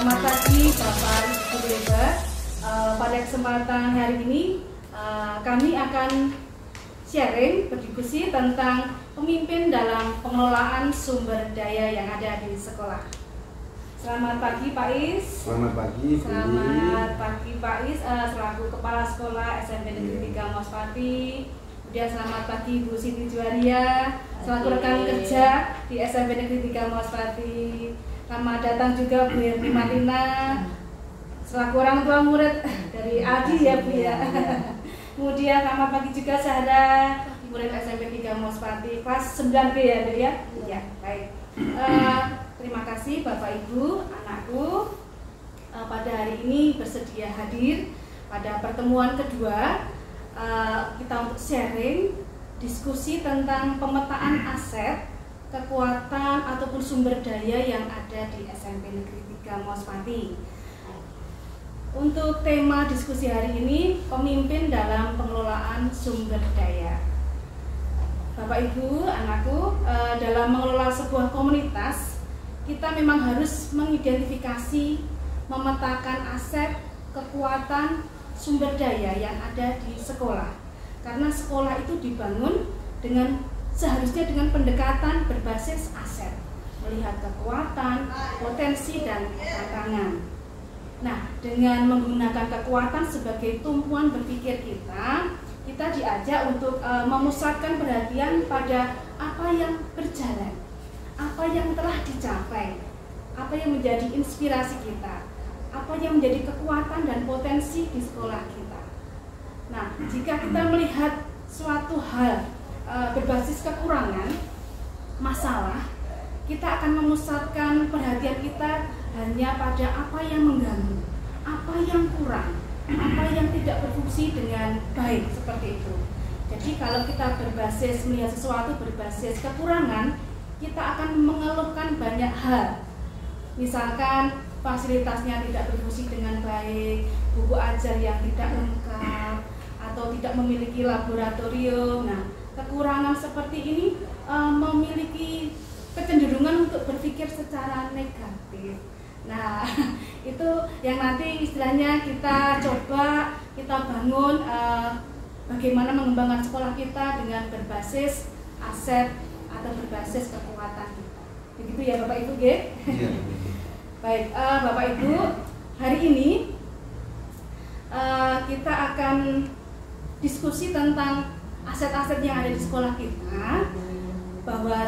Selamat pagi Bapak Ibu Lebar. Pada kesempatan hari ini kami akan sharing, berdiskusi tentang pemimpin dalam pengelolaan sumber daya yang ada di sekolah. Selamat pagi Pak Is. Selamat pagi. Selamat pagi Pak Is, selaku Kepala Sekolah SMP Negeri 3 Mospati. Kemudian selamat pagi Bu Siti Juwaria, selaku rekan kerja di SMP Negeri 3 Mospati. Selamat datang juga Bu Herni Martina, selaku orang tua murid dari Aldi ya Bu ya. Kemudian selamat pagi juga Zahra, murid SMP 3 Mospati kelas 9B ya Bu ya. Iya, baik. Terima kasih Bapak Ibu, anakku pada hari ini bersedia hadir pada pertemuan kedua kita untuk sharing, diskusi tentang pemetaan aset, kekuatan ataupun sumber daya yang ada di SMP Negeri 3 Mospati. Untuk tema diskusi hari ini, pemimpin dalam pengelolaan sumber daya. Bapak Ibu, anakku, dalam mengelola sebuah komunitas, kita memang harus mengidentifikasi, memetakan aset, kekuatan, sumber daya yang ada di sekolah. Karena sekolah itu dibangun seharusnya dengan pendekatan berbasis aset, melihat kekuatan, potensi, dan tantangan. Nah, dengan menggunakan kekuatan sebagai tumpuan berpikir kita diajak untuk memusatkan perhatian pada apa yang berjalan, apa yang telah dicapai, apa yang menjadi inspirasi kita, apa yang menjadi kekuatan dan potensi di sekolah kita. Nah, jika kita melihat suatu hal berbasis kekurangan, masalah, kita akan memusatkan perhatian kita hanya pada apa yang mengganggu, apa yang kurang, apa yang tidak berfungsi dengan baik, seperti itu. Jadi kalau kita berbasis melihat sesuatu berbasis kekurangan, kita akan mengeluhkan banyak hal. Misalkan fasilitasnya tidak berfungsi dengan baik, buku ajar yang tidak lengkap, atau tidak memiliki laboratorium. Nah, kekurangan seperti ini memiliki kecenderungan untuk berpikir secara negatif. Nah, itu yang nanti istilahnya kita coba, kita bangun bagaimana mengembangkan sekolah kita dengan berbasis aset atau berbasis kekuatan kita. Begitu ya Bapak Ibu, G? Iya. Baik, Bapak Ibu, hari ini kita akan diskusi tentang aset-aset yang ada di sekolah kita, bahwa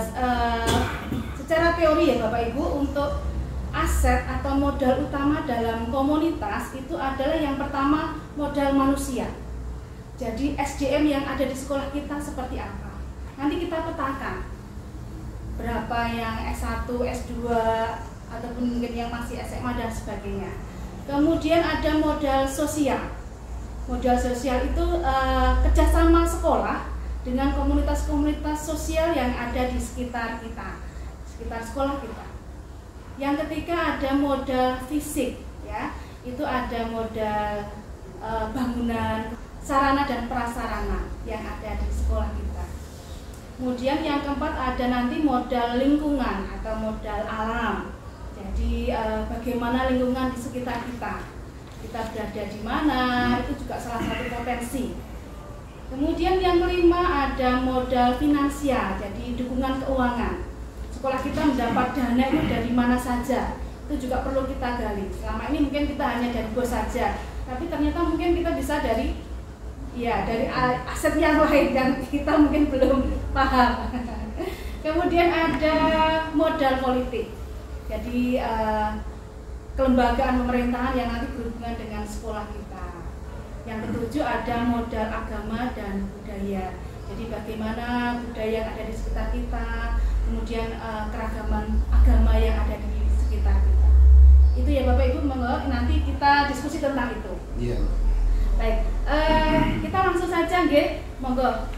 secara teori ya Bapak Ibu, untuk aset atau modal utama dalam komunitas itu adalah yang pertama modal manusia. Jadi SDM yang ada di sekolah kita seperti apa? Nanti kita petakan berapa yang S1, S2, ataupun mungkin yang masih SMA dan sebagainya. Kemudian ada modal sosial. Modal sosial itu kerjasama sekolah dengan komunitas-komunitas sosial yang ada di sekitar kita, sekitar sekolah kita. Yang ketiga ada modal fisik, ya, itu ada modal bangunan, sarana dan prasarana yang ada di sekolah kita. Kemudian yang keempat ada nanti modal lingkungan atau modal alam. Jadi bagaimana lingkungan di sekitar kita berada di mana, itu juga salah satu potensi. Kemudian yang kelima ada modal finansial, jadi dukungan keuangan. Sekolah kita mendapat dana itu dari mana saja, itu juga perlu kita gali. Selama ini mungkin kita hanya dari bos saja, tapi ternyata mungkin kita bisa dari aset yang lain yang kita mungkin belum paham. Kemudian ada modal politik, jadi kelembagaan pemerintahan yang nanti berhubungan dengan sekolah kita. Yang ketujuh ada modal agama dan budaya, jadi bagaimana budaya yang ada di sekitar kita, kemudian keragaman agama yang ada di sekitar kita. Itu ya Bapak Ibu, monggo nanti kita diskusi tentang itu. Iya. Baik, kita langsung saja, nggih. Monggo.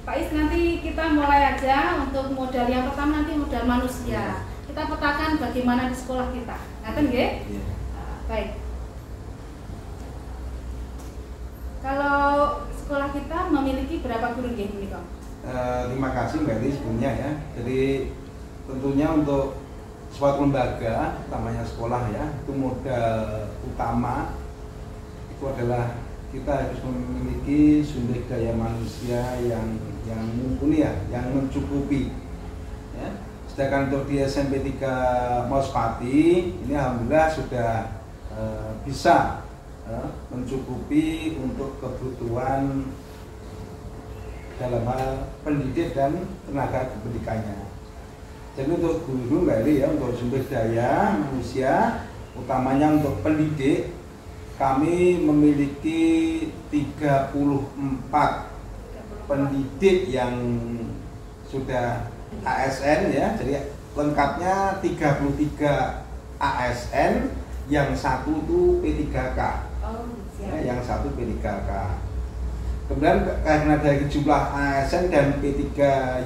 Pak Is, nanti kita mulai aja untuk modal yang pertama, nanti modal manusia. Kita petakan bagaimana di sekolah kita. Ngaten nggih? Iya. Baik. Kalau sekolah kita memiliki berapa guru nggih menika? Terima kasih Mbak Lis sebelumnya ya. Jadi tentunya untuk suatu lembaga, utamanya sekolah ya, itu modal utama itu adalah kita harus memiliki sumber daya manusia yang mumpuni ya, yang mencukupi. Ya. Sedangkan untuk di SMP 3 Mospati ini alhamdulillah sudah bisa mencukupi untuk kebutuhan dalam hal pendidik dan tenaga pendidikannya. Jadi untuk guru ya, untuk sumber daya manusia, utamanya untuk pendidik, kami memiliki 34 pendidik yang sudah ASN ya, jadi lengkapnya 33 ASN, yang satu itu P3K, yang satu P3K. Kemudian karena dari jumlah ASN dan P3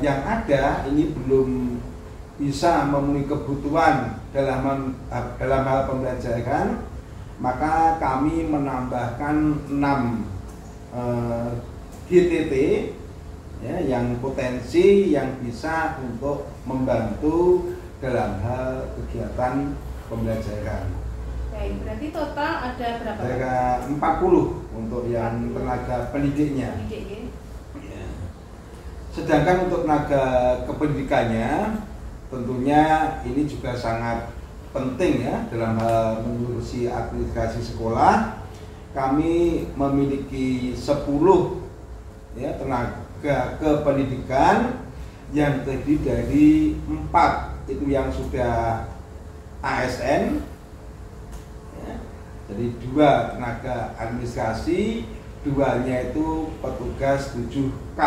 yang ada ini belum bisa memenuhi kebutuhan dalam hal pembelajaran, maka kami menambahkan 6 GTT ya, yang potensi yang bisa untuk membantu dalam hal kegiatan pembelajaran. Baik, berarti total ada berapa? Ada 40 untuk yang tenaga pendidiknya. Ya. Sedangkan untuk tenaga kependidikannya, tentunya ini juga sangat penting ya dalam hal mengurusi administrasi sekolah. Kami memiliki 10 ya, tenaga kependidikan yang terdiri dari 4 itu yang sudah ASN ya. Jadi 2 tenaga administrasi, 2-nya itu petugas 7K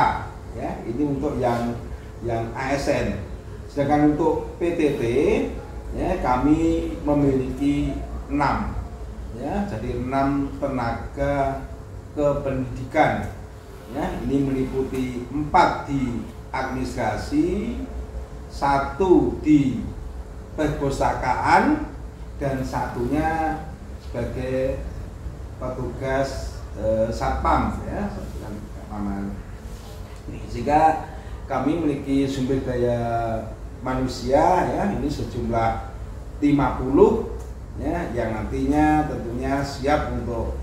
ya. Ini untuk yang ASN. Sedangkan untuk PTT ya, kami memiliki 6 ya, jadi 6 tenaga kependidikan ya. Ini meliputi 4 di administrasi, 1 di perpustakaan, dan 1-nya sebagai petugas satpam ya, sehingga kami memiliki sumber daya manusia ya, ini sejumlah 50 ya, yang nantinya tentunya siap untuk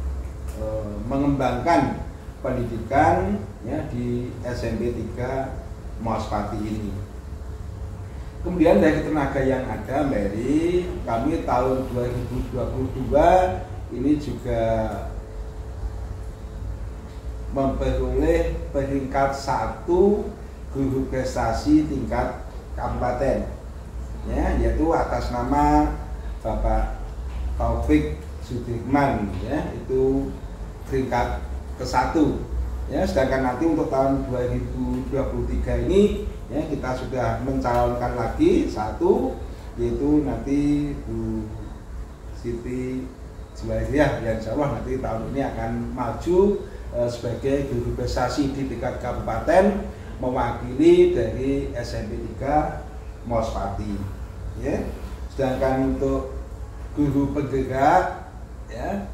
mengembangkan pendidikan ya di SMP 3 Mospati ini. Kemudian dari tenaga yang ada, Mary, kami tahun 2022 ini juga memperoleh peringkat 1 guru prestasi tingkat kabupaten ya, yaitu atas nama Bapak Taufik Sudirman ya, itu peringkat ke-1 ya. Sedangkan nanti untuk tahun 2023 ini ya, kita sudah mencalonkan lagi 1, yaitu nanti Bu Siti Juwairiyah yang insya Allah nanti tahun ini akan maju sebagai guru prestasi di tingkat kabupaten, mewakili dari SMP 3 Mospati ya. Sedangkan untuk guru penggerak ya,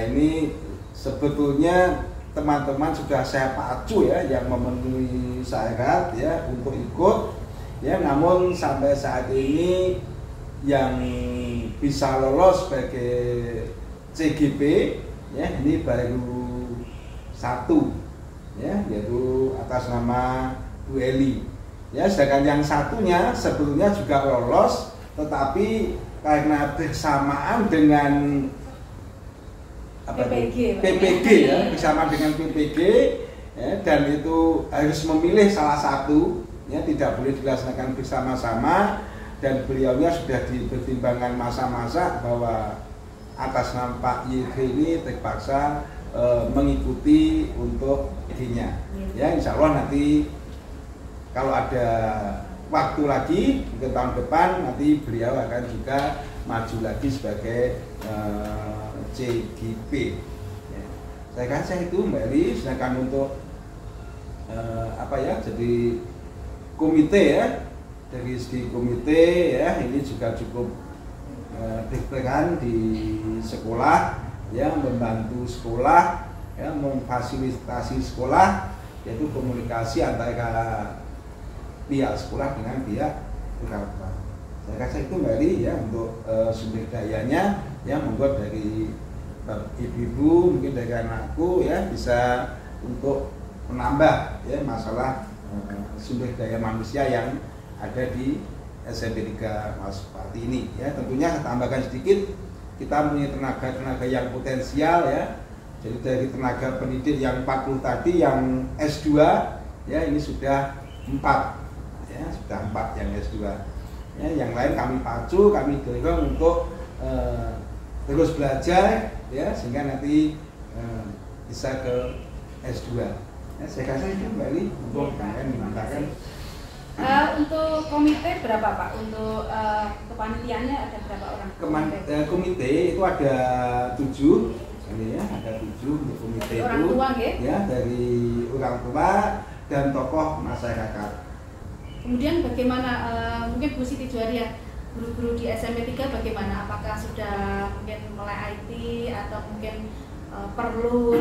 ini sebetulnya teman-teman sudah saya pacu ya, yang memenuhi syarat ya untuk ikut ya, namun sampai saat ini yang bisa lolos sebagai CGP ya, ini baru 1 ya, yaitu atas nama Bu Eli ya. Sedangkan yang satunya sebelumnya juga lolos, tetapi karena bersamaan dengan PPG ya, bersama dengan PPG ya, dan itu harus memilih salah satu ya, tidak boleh dilaksanakan bersama-sama, dan beliaunya sudah dipertimbangkan masa-masa bahwa atas nama Pak YG ini terpaksa mengikuti untuk idenya ya. Insya Allah nanti kalau ada waktu lagi mungkin tahun depan nanti beliau akan juga maju lagi sebagai CGP ya. Saya rasa itu Mbak Eli. Sedangkan untuk jadi komite ya, dari segi komite ya, ini juga cukup berperan di sekolah ya, membantu sekolah ya, memfasilitasi sekolah, yaitu komunikasi antara pihak sekolah dengan pihak orang tua. Saya rasa itu kembali ya untuk sumber dayanya ya, membuat dari ibu-ibu mungkin dari anakku ya bisa untuk menambah ya masalah sumber daya manusia yang ada di SMP 3 Mas Pati ini ya. Tentunya saya tambahkan sedikit, kita punya tenaga-tenaga yang potensial ya. Jadi dari tenaga pendidik yang 40 tadi, yang S2 ya ini sudah 4 ya, sudah 4 yang S2 ya. Yang lain kami pacu, kami dorong untuk terus belajar ya, sehingga nanti bisa ke S2 ya. Saya kasih itu kembali untuk mengatakan. Untuk komite berapa Pak? Untuk kepanitiaannya ada berapa orang? Komite itu ada 7 ini ya, ada 7 untuk komite orang itu tua, ya, dari orang tua dan tokoh masyarakat. Kemudian bagaimana mungkin Bu Siti Juwaria, guru-guru di SMP 3 bagaimana? Apakah sudah mungkin mulai IT atau mungkin perlu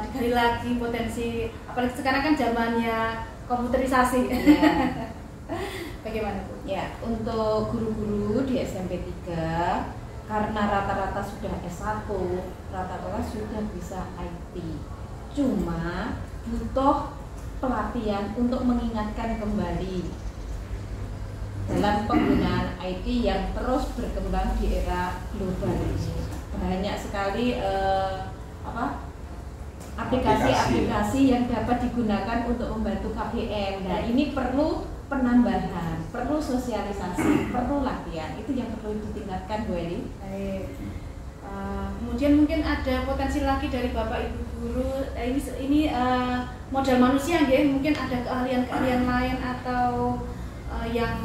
digali lagi potensi, apalagi sekarang kan zamannya komputerisasi. Ya. Bagaimana Bu? Ya, untuk guru-guru di SMP 3 karena rata-rata sudah S1, rata-rata sudah bisa IT. Cuma butuh pelatihan untuk mengingatkan kembali dalam penggunaan IT yang terus berkembang di era global ini. Banyak sekali aplikasi-aplikasi yang dapat digunakan untuk membantu KBM. Nah, ini perlu penambahan, perlu sosialisasi, perlu latihan. Itu yang perlu ditingkatkan, Bu Eli. Baik. Kemudian mungkin ada potensi lagi dari Bapak Ibu guru. Ini modal manusia, ya. Mungkin ada keahlian-keahlian lain atau yang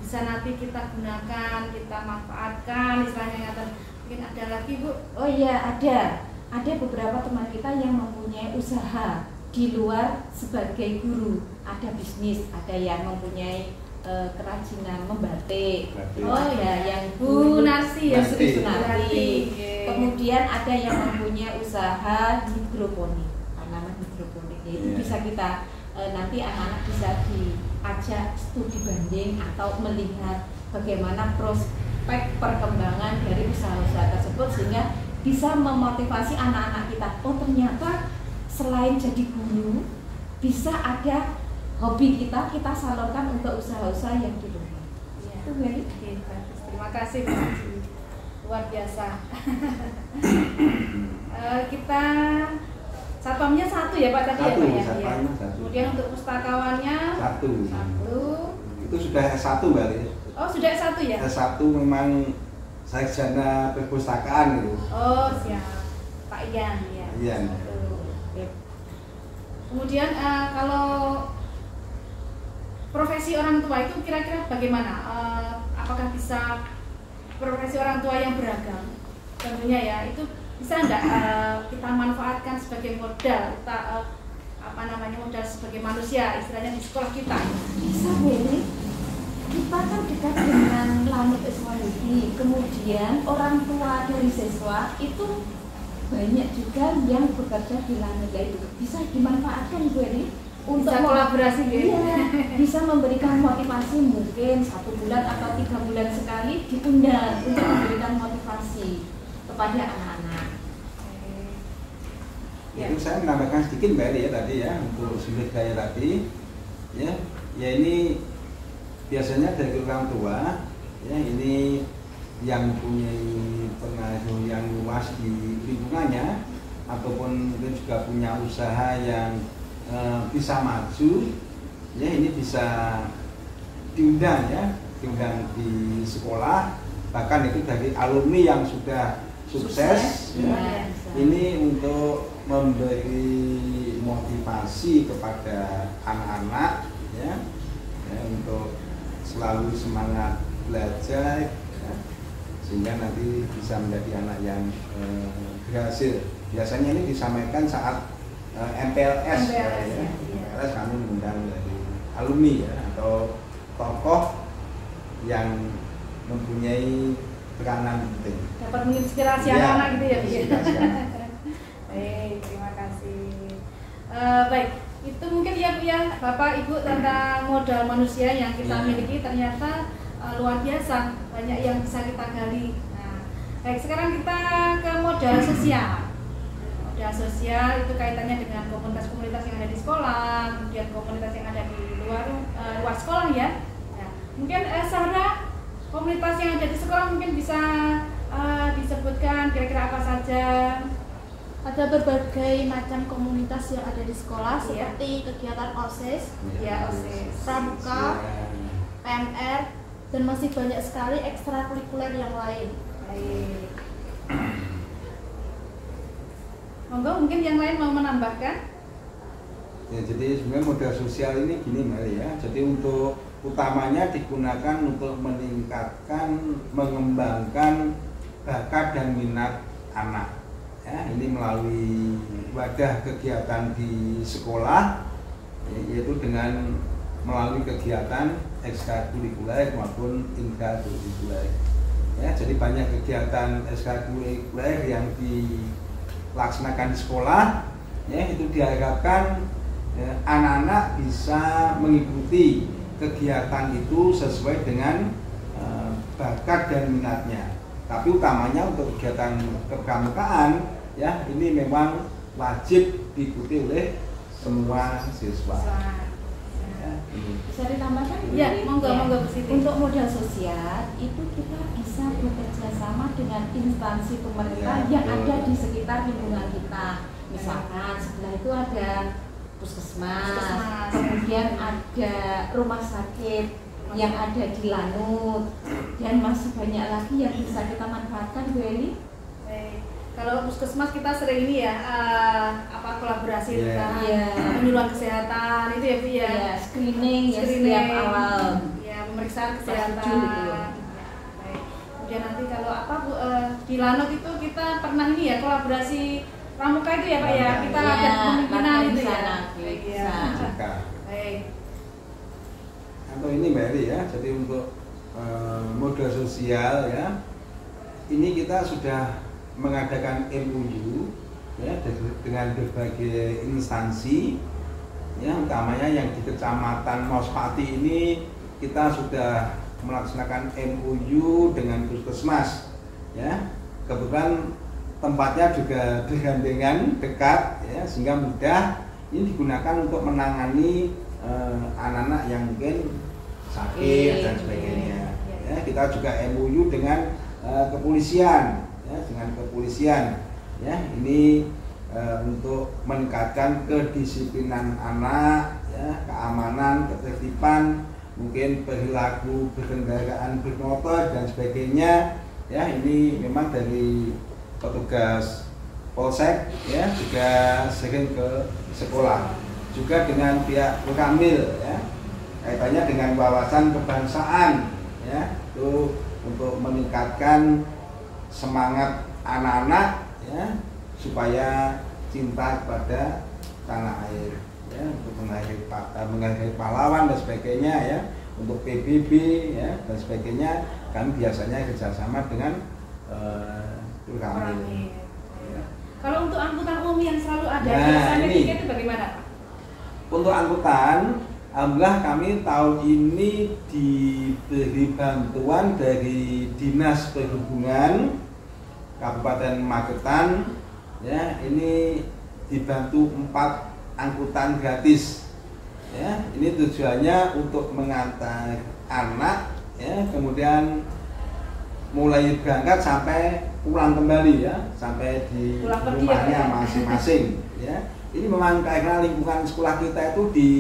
bisa nanti kita gunakan, kita manfaatkan, istilahnya atau mungkin ada lagi, Bu? Oh iya, ada. Ada beberapa teman kita yang mempunyai usaha di luar sebagai guru. Ada bisnis, ada yang mempunyai kerajinan membatik. Oh ada ya, yang Bu Narsi ya, Sri Sunarti. Kemudian ada yang mempunyai usaha hidroponik, tanaman hidroponik. Itu bisa kita nanti anak-anak bisa diajak studi banding atau melihat bagaimana prospek perkembangan dari usaha-usaha tersebut, sehingga bisa memotivasi anak-anak kita. Oh, ternyata selain jadi guru bisa ada hobi kita salurkan untuk usaha-usaha yang di rumah. Ya. Itu Mary. Terima kasih Bu Haji. Luar biasa. Kita satpamnya 1 ya Pak tadi Satu, ya Pak ya? satpamnya 1. Kemudian untuk pustakawannya 1. 1. Itu sudah S1 Mbak. Oh, sudah S1 ya? S1 memang sarjana perpustakaan gitu. Oh, siap. Pak Ian ya. Ian. Kemudian kalau profesi orang tua itu kira-kira bagaimana? Apakah bisa profesi orang tua yang beragam? Tentunya ya, itu bisa enggak kita manfaatkan sebagai modal, modal sebagai manusia, istilahnya di sekolah kita? Bisa, Mary. Kita kan dekat dengan Lanut Iswayudi, kemudian orang tua dari siswa itu banyak juga yang bekerja di Lanut, itu bisa dimanfaatkan, Bu Eri, untuk bisa kolaborasi gitu. Iya, bisa memberikan motivasi, mungkin 1 bulan atau 3 bulan sekali diundang untuk memberikan motivasi kepada anak-anak. Ya. Itu saya menambahkan sedikit Mbak Eli ya tadi ya, untuk sumber daya tadi ya ini biasanya dari orang tua ya, ini yang punya pengaruh yang luas di lingkungannya ataupun mungkin juga punya usaha yang bisa maju ya, ini bisa diundang ya, diundang di sekolah, bahkan itu dari alumni yang sudah sukses ya. Ini untuk memberi motivasi kepada anak-anak ya, untuk selalu semangat belajar ya, sehingga nanti bisa menjadi anak yang berhasil. Biasanya ini disampaikan saat MPLS ya. MPLS kami mengundang dari alumni ya, atau tokoh yang mempunyai peranan penting. Dapat menginspirasi anak-anak gitu ya. Baik, terima kasih. Baik, itu mungkin ya Bapak Ibu tentang modal manusia yang kita miliki ternyata luar biasa, banyak yang bisa kita gali. Nah, baik, sekarang kita ke modal sosial. Modal sosial itu kaitannya dengan komunitas-komunitas yang ada di sekolah, kemudian komunitas yang ada di luar sekolah ya. Nah, mungkin Sarah, komunitas yang ada di sekolah mungkin bisa disebutkan kira-kira apa saja. Ada berbagai macam komunitas yang ada di sekolah seperti kegiatan OSIS, OSIS, pramuka, PMR, dan masih banyak sekali ekstrakurikuler yang lain. Baik. Monggo mungkin yang lain mau menambahkan? Ya, jadi sebenarnya modal sosial ini gini Mari ya. Jadi untuk utamanya digunakan untuk meningkatkan, mengembangkan bakat dan minat anak. Ya, ini melalui wadah kegiatan di sekolah, yaitu dengan melalui kegiatan ekstrakurikuler maupun intrakurikuler. Ya, jadi banyak kegiatan ekstrakurikuler yang dilaksanakan di sekolah, ya, itu diharapkan anak-anak bisa mengikuti kegiatan itu sesuai dengan bakat dan minatnya. Tapi utamanya untuk kegiatan kepramukaan, ya, ini memang wajib diikuti oleh semua siswa. Ya, bisa ditambahkan? Ya, monggo Bu Siti. Untuk modal sosial itu kita bisa bekerja sama dengan instansi pemerintah yang ada di sekitar lingkungan kita. Misalkan sebelah itu ada puskesmas, kemudian ada rumah sakit yang ada di Lanut, dan masih banyak lagi yang bisa kita manfaatkan, Bu Eli. Kalau puskesmas kita sering ini ya kolaborasi tentang penyuluhan kesehatan itu ya Bu ya. Screening ya setiap awal. Ya, pemeriksaan kesehatan. Baik. Kemudian nanti kalau Bu di Lanut itu kita pernah ini ya kolaborasi pramuka itu ya Pak ya. Kita ada kemungkinan itu ya. Baik. Atau ini Mbak Eri ya. Jadi untuk modal sosial ya. Ini kita sudah mengadakan MOU ya dengan berbagai instansi ya, utamanya yang di Kecamatan Mospati ini kita sudah melaksanakan MOU dengan puskesmas ya. Kebetulan tempatnya juga bergandengan dekat ya, sehingga mudah ini digunakan untuk menangani anak-anak yang mungkin sakit dan sebagainya ya. Kita juga MOU dengan kepolisian ya, dengan kepolisian ya, ini untuk meningkatkan kedisiplinan anak ya, keamanan, ketertiban, mungkin perilaku berkendaraan bermotor dan sebagainya ya. Ini memang dari petugas polsek ya juga sering ke sekolah, juga dengan pihak Koramil ya, kaitannya dengan wawasan kebangsaan ya, itu untuk meningkatkan semangat anak-anak ya, supaya cinta kepada tanah air ya, untuk menghargai pahlawan dan sebagainya ya, untuk PBB ya dan sebagainya. Kami biasanya kerjasama dengan Koramil. Ya. Kalau untuk angkutan umum yang selalu ada di SMP itu bagaimana Pak? Untuk angkutan, alhamdulillah kami tahun ini diberi bantuan dari Dinas Perhubungan Kabupaten Magetan ya, ini dibantu 4 angkutan gratis ya. Ini tujuannya untuk mengantar anak ya, kemudian mulai berangkat sampai pulang kembali ya, sampai di rumahnya masing-masing ya. Ini memang karena lingkungan sekolah kita itu di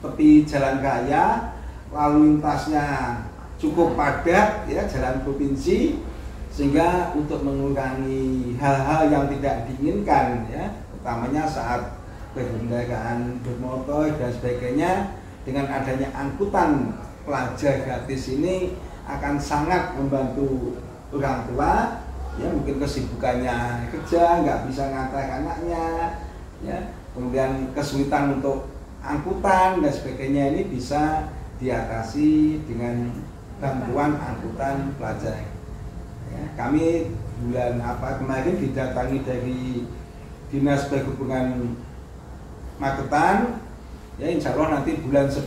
tepi jalan raya, lalu lintasnya cukup padat ya, jalan provinsi, sehingga untuk mengurangi hal-hal yang tidak diinginkan ya, utamanya saat berkendaraan bermotor dan sebagainya, dengan adanya angkutan pelajar gratis ini akan sangat membantu orang tua ya, mungkin kesibukannya kerja nggak bisa ngantar anaknya ya, kemudian kesulitan untuk angkutan dan sebagainya, ini bisa diatasi dengan bantuan angkutan pelajar ya. Kami bulan kemarin didatangi dari Dinas Perhubungan Magetan Ya insya Allah nanti bulan 10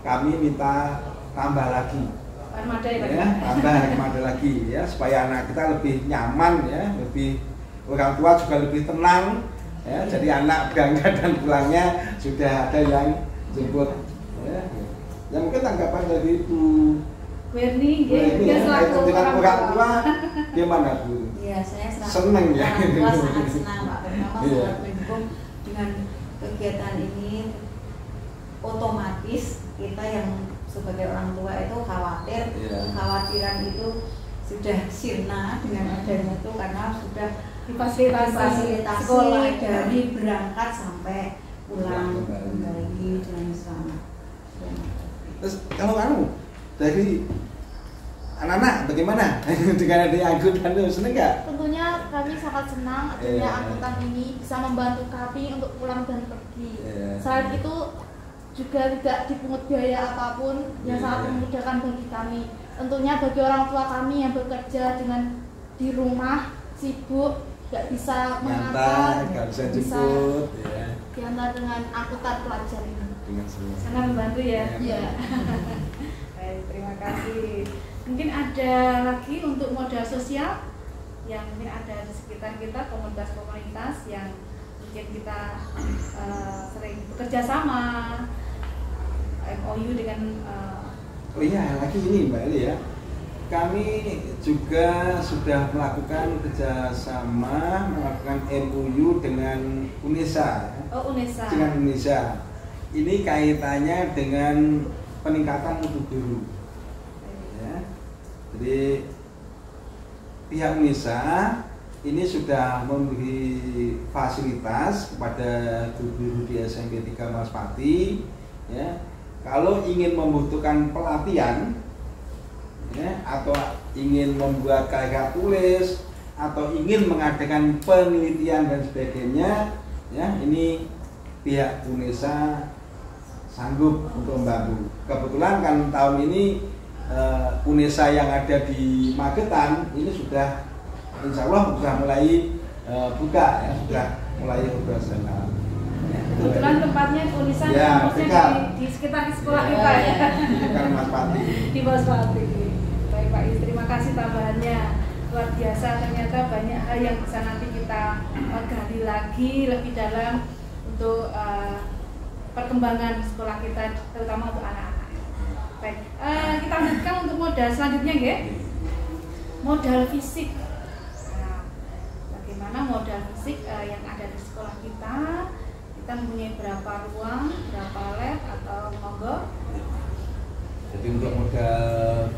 kami minta tambah lagi. Armada ya, Pak? Ya, tambah armada lagi ya supaya anak kita lebih nyaman ya, lebih orang tua juga lebih tenang ya. Jadi anak berangkat dan pulangnya sudah ada yang jemput ya. Ya mungkin tanggapan dari itu. Berni, Ya, selaku dengan orang tua gimana Bu? Iya, saya Seneng ya? orang tua sangat senang Pak Purnama, Iya. sangat mendukung dengan kegiatan ini. Otomatis kita yang sebagai orang tua itu khawatir, Iya. kekhawatiran itu sudah sirna dengan adanya itu karena sudah difasilitasi difasilitasi sekolah dari berangkat sampai pulang Pulang kembali dengan selamat. Terus kalau kamu dari anak-anak bagaimana dengan adanya angkutan itu seneng nggak? Tentunya kami sangat senang adanya Iya. angkutan ini bisa membantu kami untuk pulang dan pergi. Iya. Selain itu juga tidak dipungut biaya apapun yang Iya, sangat iya. memudahkan bagi kami. Tentunya bagi orang tua kami yang bekerja dengan di rumah sibuk nggak bisa mengantar, Nyantai, nggak bisa jemput ya. diantar dengan angkutan pelajar ini. Dengan semua. sangat membantu ya. Iya. Baik, terima kasih. Mungkin ada lagi untuk modal sosial yang mungkin ada di sekitar kita, komunitas-komunitas yang mungkin kita sering bekerja sama, MOU dengan Oh iya, lagi ini Mbak Eli ya. Kami juga sudah melakukan kerjasama, melakukan MOU dengan UNESA. Ya. UNESA. Dengan UNESA. Ini kaitannya dengan peningkatan mutu guru. Ya. Jadi pihak UNESA ini sudah memberi fasilitas kepada guru di SMP 3 Maspati. Ya. Kalau ingin membutuhkan pelatihan ya, atau ingin membuat karya tulis atau ingin mengadakan penelitian dan sebagainya ya, ini pihak UNESA sanggup untuk membantu. Kebetulan kan tahun ini UNESA yang ada di Magetan ini sudah insya Allah sudah mulai buka ya, sudah mulai operasional. Kebetulan tempatnya UNESA Ya, kampusnya di sekitar sekolah kita ya. Bukan Mas Pati. Di Maspati. Baik Pak Is, terima kasih tambahannya. Luar biasa, ternyata banyak hal yang bisa nanti kita gali lagi lebih dalam untuk perkembangan sekolah kita, terutama untuk anak-anak. Baik, kita lanjutkan untuk modal selanjutnya ya. Modal fisik. Nah, bagaimana modal fisik yang ada di sekolah kita? Kita mempunyai berapa ruang, berapa lab atau monggo? Jadi untuk modal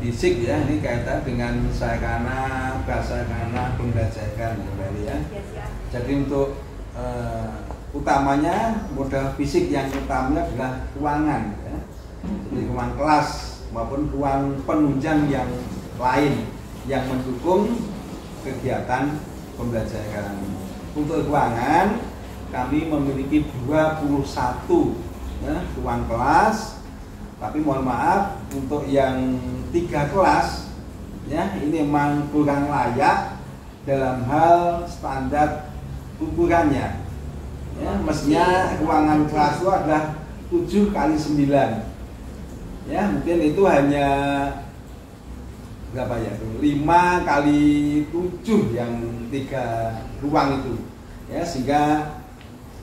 fisik ya, ini kaitan dengan sarana, prasarana pembelajaran ya Mbak Eli ya. Yes, ya. Jadi untuk utamanya modal fisik yang utamanya adalah ruangan ya. Jadi ruang kelas maupun ruang penunjang yang lain yang mendukung kegiatan pembelajaran. Untuk ruangan kami memiliki 21 ya, ruang kelas, tapi mohon maaf untuk yang 3 kelas ya ini memang kurang layak dalam hal standar ukurannya ya, mestinya ruangan kelas itu adalah 7 kali 9 ya, mungkin itu hanya berapa ya, 5 kali 7 yang 3 ruang itu ya, sehingga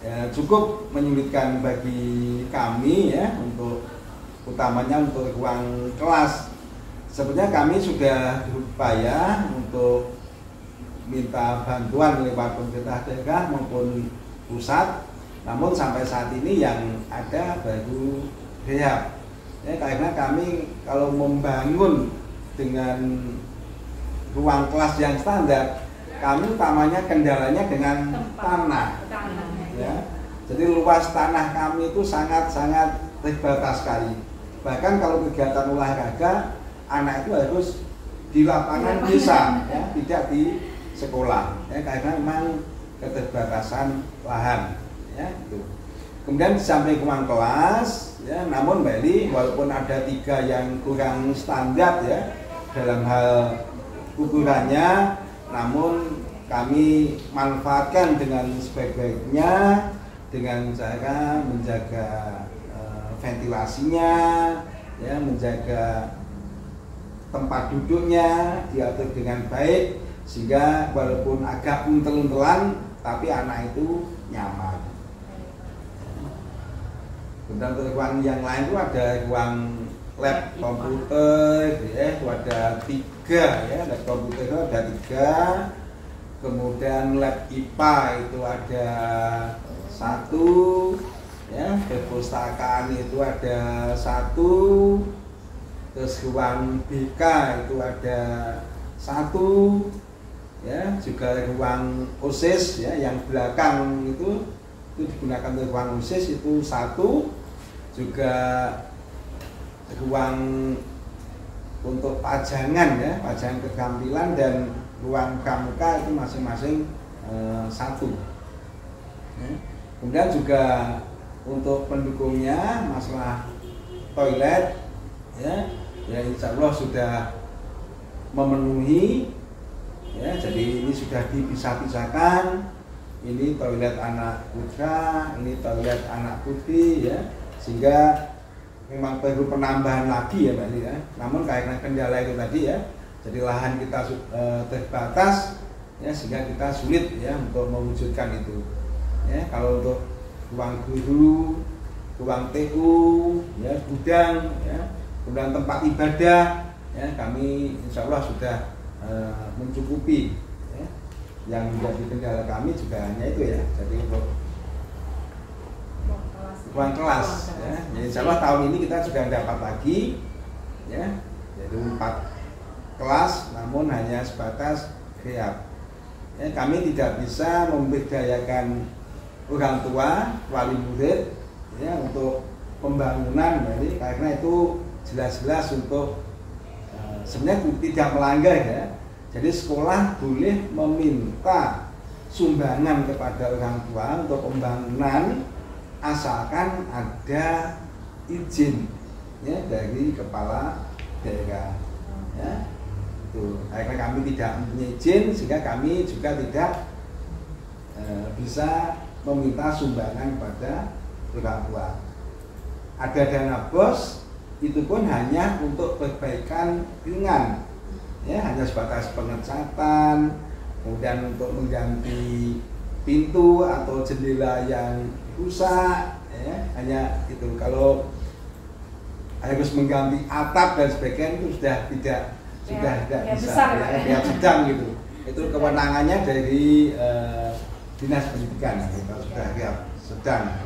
ya, cukup menyulitkan bagi kami ya untuk utamanya untuk ruang kelas. Sebenarnya kami sudah berupaya untuk minta bantuan lewat pemerintah daerah maupun pusat, namun sampai saat ini yang ada baru rehab ya, karena kami kalau membangun dengan ruang kelas yang standar, kami utamanya kendalanya dengan tanah ya. Jadi luas tanah kami itu sangat-sangat terbatas sekali. Bahkan kalau kegiatan olahraga, anak itu harus di lapangan bisa ya, tidak di sekolah ya, karena memang keterbatasan lahan ya itu. Kemudian sampai ke ruang kelas ya, namun Mbak Eli walaupun ada 3 yang kurang standar ya dalam hal ukurannya, namun kami manfaatkan dengan sebaik-baiknya dengan cara menjaga ventilasinya, ya, menjaga tempat duduknya diatur dengan baik sehingga walaupun agak untel-untelan tapi anak itu nyaman. Kemudian untuk ruang yang lain itu ada ruang lab komputer, ya, itu ada 3, ya, lab komputer itu ada 3. Kemudian lab IPA itu ada 1, ya, perpustakaan itu ada 1, terus ruang BK itu ada 1, ya, juga ruang OSIS, ya, yang belakang itu digunakan untuk ruang OSIS itu 1, juga ruang untuk pajangan, ya, pajangan keterampilan dan ruang pramuka itu masing-masing 1. Ya. Kemudian juga untuk pendukungnya masalah toilet, ya, insya Allah sudah memenuhi, ya, jadi ini sudah dipisah-pisahkan, ini toilet anak putra, ini toilet anak putri, ya, sehingga memang perlu penambahan lagi, ya, Mbak Li, ya. Namun karena kendala itu tadi, ya, jadi lahan kita terbatas, ya, sehingga kita sulit, ya, untuk mewujudkan itu, ya. Kalau untuk ruang guru, ruang TU, ya, gudang, ya, kemudian tempat ibadah, ya, kami insya Allah sudah mencukupi, ya. Yang menjadi kendala kami juga hanya itu, ya, jadi untuk ruang kelas, ya. Jadi insya Allah tahun ini kita sudah dapat lagi, ya, jadi 4 kelas, namun hanya sebatas kreat. Ya, kami tidak bisa memberdayakan orang tua, wali murid, ya, untuk pembangunan, jadi karena itu jelas-jelas untuk sebenarnya tidak melanggar, ya. Jadi sekolah boleh meminta sumbangan kepada orang tua untuk pembangunan asalkan ada izin, ya, dari kepala daerah, ya. Itu karena kami tidak mempunyai izin sehingga kami juga tidak bisa meminta sumbangan pada orang tua. Ada dana BOS, itu pun hanya untuk perbaikan ringan, ya, hanya sebatas pengecatan, kemudian untuk mengganti pintu atau jendela yang rusak, ya, hanya itu. Kalau harus mengganti atap dan sebagainya itu sudah tidak tidak bisa, besar, ya, sedang gitu. Itu kewenangannya dari dinas pendidikan, kita sudah ya, sedang.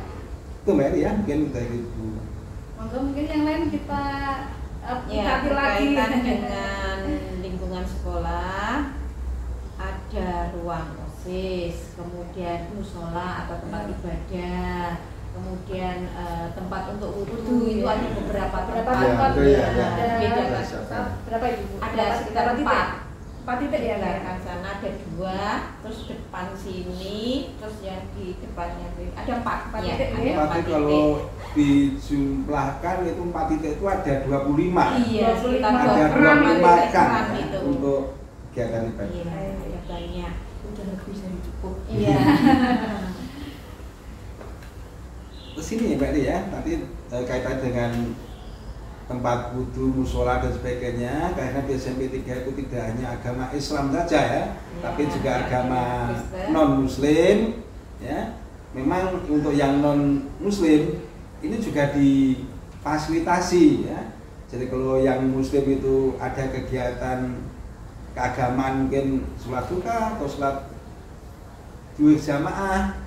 Itu Mbak, ya, mungkin dari Bu. Monggo mungkin yang lain kita Ya, lagi berkaitan dengan lingkungan sekolah, ada ruang OSIS, kemudian musola atau tempat ibadah, kemudian tempat untuk wudhu, itu ada beberapa tempat. Ya, Beda berapa Ibu? Ada sekitar 4 titik, ya, belakang sana ada 2, terus depan sini, terus yang di depannya ada 4 ya, titik. ada 4 titik. Kalau dijumlahkan itu 4 titik itu ada 25. Iya, sekitar Ada 25 kan itu. untuk kegiatan ibadah. Iya, ada banyak. Udah lebih dari cukup. Iya. Terus ini ya Mbak Li, ya, nanti kaitan dengan tempat wudhu, musola dan sebagainya, karena di SMP 3 itu tidak hanya agama Islam saja, ya, tapi juga agama non Muslim, ya. Memang untuk yang non Muslim ini juga difasilitasi, ya. Jadi kalau yang Muslim itu ada kegiatan keagamaan, mungkin sholat duha atau sholat berjamaah,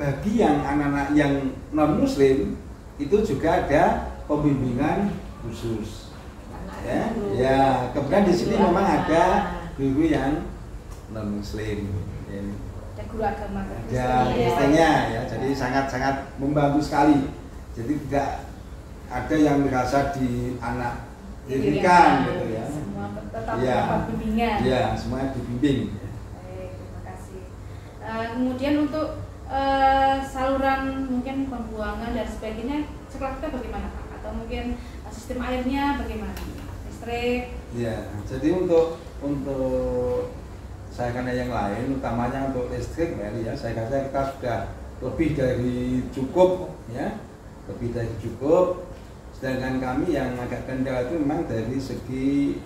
bagi yang anak-anak yang non Muslim itu juga ada pembimbingan khusus, ya. Ya, kemudian di sini memang ada guru yang non Muslim, ya. Ada guru agama. Ya, istilahnya, ya, jadi sangat-sangat membantu sekali. Jadi tidak ada yang merasa di anak didikan, gitu, ya. Semua tetap Ya. dapat bimbingan. Ya, semuanya dibimbing. Baik, terima kasih. Kemudian untuk saluran mungkin pembuangan dan sebagainya, sekolah kita bagaimana, Pak? Atau mungkin sistem airnya bagaimana? Listrik? Ya, jadi untuk saya karena yang lain, utamanya untuk listrik, ya, saya rasa kita sudah lebih dari cukup, ya. lebih dari cukup. Sedangkan kami yang agak kendala itu memang dari segi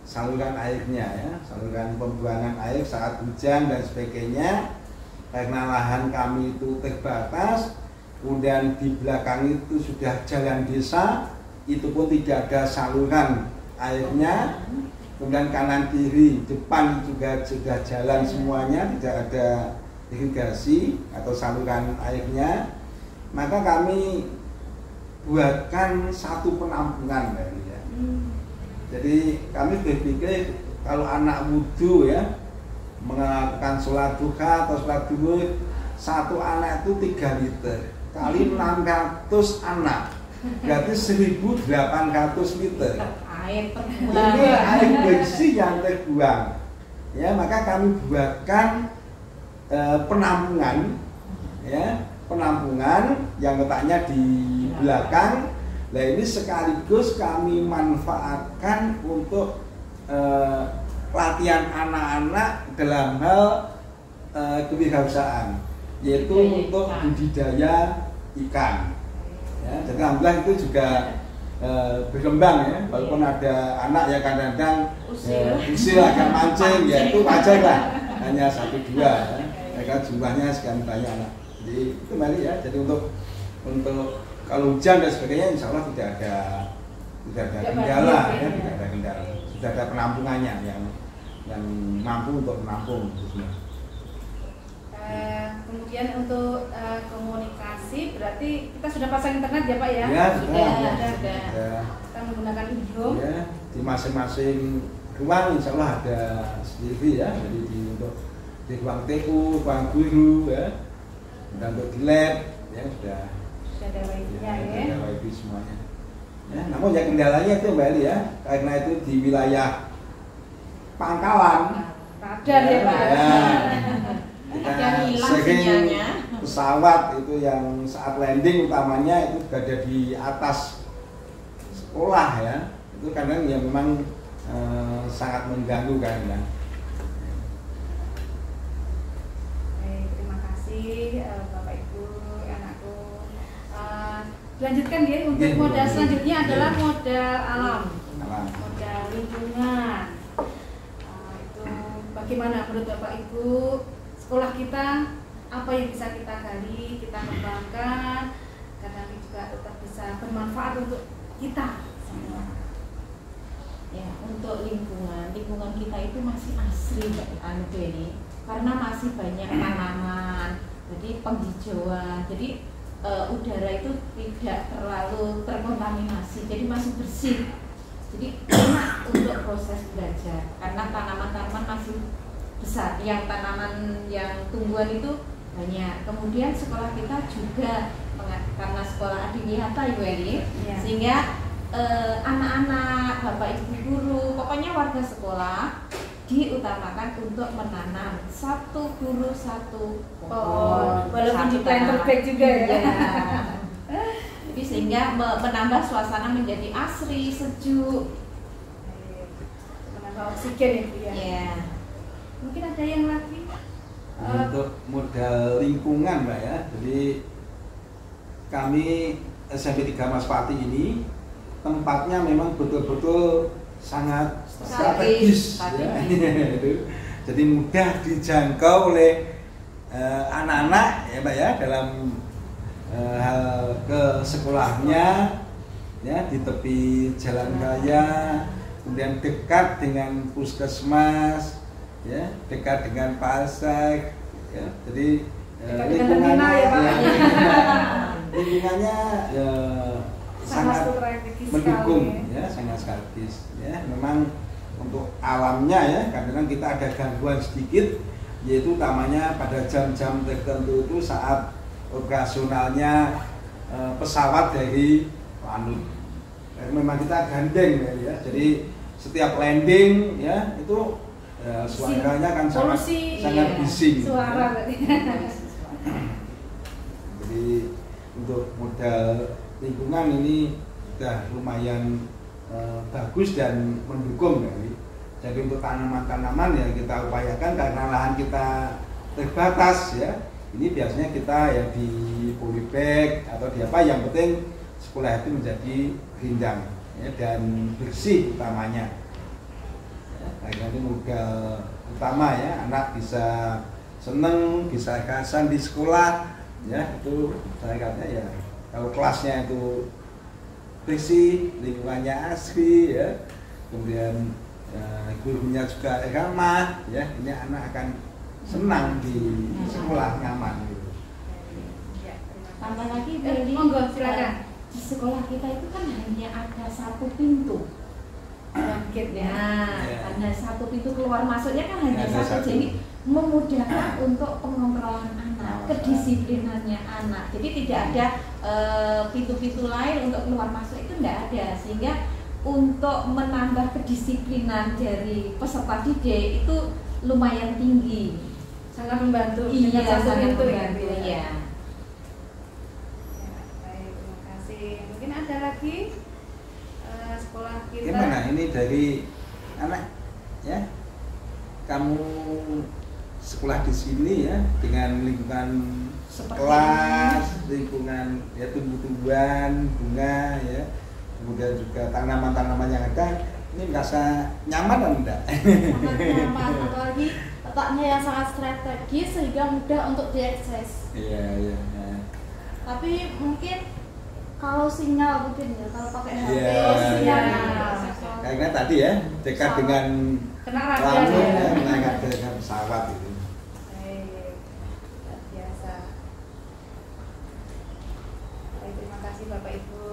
saluran airnya ya, saluran pembuangan air saat hujan dan sebagainya. Karena lahan kami itu terbatas, kemudian di belakang itu sudah jalan desa, itu pun tidak ada saluran airnya. Kemudian kanan kiri depan juga sudah jalan semuanya, tidak ada irigasi atau saluran airnya. Maka kami buatkan satu penampungan ya. Jadi kami berpikir kalau anak wudhu ya melakukan sholat duha atau sholat duhur, satu anak itu 3 liter kali 600 anak, berarti 1.800 liter air terbuang. ini air bersih yang terbuang ya. Maka kami buatkan penampungan ya, penampungan yang letaknya di belakang. Nah ini sekaligus kami manfaatkan untuk latihan anak-anak dalam hal kewirausahaan, yaitu untuk budidaya ikan ya. Jadi alhamdulillah itu juga berkembang ya, walaupun ada anak yang kadang-kadang usil agak mancing ya, itu wajar lah, hanya 1-2 ya. Mereka jumlahnya sekian banyak anak. Jadi itu kembali ya. Jadi untuk kalau hujan dan sebagainya, insya Allah tidak ada kendala ya, tidak ada kendala. Sudah ada penampungannya yang mampu untuk menampung itu semua. Kemudian untuk komunikasi berarti kita sudah pasang internet ya Pak ya? Ya, sudah. Sudah. Kita menggunakan e-home. Ya, di masing-masing ruang insya Allah ada sendiri ya. Jadi untuk di ruang TU, ruang guru ya, dan untuk di lab ya sudah ada wifi-nya ya. Ada wifi semuanya. Ya, namun ya kendalanya itu kembali ya, karena itu di wilayah pangkalan. Radar ya Pak. Ya, sering pesawat itu yang saat landing utamanya itu berada di atas sekolah ya, itu kadang ya memang sangat mengganggu kan ya. Terima kasih Bapak Ibu, anakku. Lanjutkan dia untuk modal selanjutnya adalah modal alam, modal lingkungan. Itu bagaimana menurut Bapak Ibu? Sekolah kita apa yang bisa kita gali, kita kembangkan, karena ini juga tetap bisa bermanfaat untuk kita semua. Ya, untuk lingkungan kita itu masih asri Mbak ini, karena masih banyak tanaman, jadi penghijauan, jadi udara itu tidak terlalu terkontaminasi, jadi masih bersih, jadi enak untuk proses belajar, karena tanaman-tanaman masih besar, yang tanaman yang tumbuhan itu banyak. Kemudian sekolah kita juga karena sekolah adiwiyata ya. Sehingga anak-anak, bapak ibu guru, pokoknya warga sekolah diutamakan untuk menanam satu guru satu pohon. Walaupun di planter bag juga ya. Jadi sehingga menambah suasana menjadi asri, sejuk, menambah oksigen itu ya. Ya. Mungkin ada yang lagi untuk modal lingkungan Mbak ya. Jadi kami SMP 3 Maspati ini tempatnya memang betul-betul sangat strategis ya. Jadi mudah dijangkau oleh anak-anak ya Mbak ya, dalam hal ke sekolahnya ya, di tepi jalan raya, kemudian dekat dengan puskesmas ya, dekat dengan pasar ya. Jadi lingkungannya lingkungannya sangat mendukung ya, sangat strategis ya. Memang untuk alamnya ya, kadang-kadang kita ada gangguan sedikit, yaitu utamanya pada jam-jam tertentu itu saat operasionalnya pesawat dari Lanut. Memang kita gandeng ya, jadi setiap landing ya itu suaranya kan sangat bising. Suara ya. Jadi untuk modal lingkungan ini sudah lumayan bagus dan mendukung ya. Jadi untuk tanaman-tanaman yang kita upayakan karena lahan kita terbatas ya, Ini biasanya kita ya di polybag atau di apa, yang penting sekolah itu menjadi rindang ya, dan bersih utamanya. Ya, ini modal utama ya, anak bisa seneng, bisa khasan di sekolah ya, itu saya katanya ya, kalau kelasnya itu bersih, lingkungannya asri ya, kemudian gurunya juga ramah ya, ini anak akan senang di sekolah, nyaman gitu. Tambah lagi Beli, monggo silakan. Di sekolah kita itu kan hanya ada satu pintu. Gate ya. Hanya satu pintu keluar masuknya kan hanya Ada satu. satu. Jadi memudahkan untuk pengontrolan anak, kedisiplinannya anak. Jadi tidak ada pintu-pintu lain untuk keluar masuk, itu tidak ada, sehingga untuk menambah kedisiplinan dari peserta didik itu lumayan tinggi. Sangat membantu. Iya, dengan satu sangat pintu membantu ya. ya. Ya, baik, terima kasih. Mungkin ada lagi sekolah kita. Gimana ini dari anak ya, kamu sekolah di sini ya, dengan lingkungan Seperti kelas, lingkungan ya, tumbuh-tumbuhan, bunga ya, kemudian juga tanaman-tanaman yang ada, ini merasa nyaman atau enggak? Sangat nyaman, apalagi letaknya yang sangat strategis sehingga mudah untuk diakses. Iya, iya. Ya. Tapi mungkin kalau sinyal mungkin ya, kalau pakai HP Iya, sinyalnya iya. Karena tadi ya, dekat Pesawat. dengan Kena radar lampu ya. ya, menangkap dengan pesawat itu. Baik, luar biasa. Baik, terima kasih Bapak Ibu.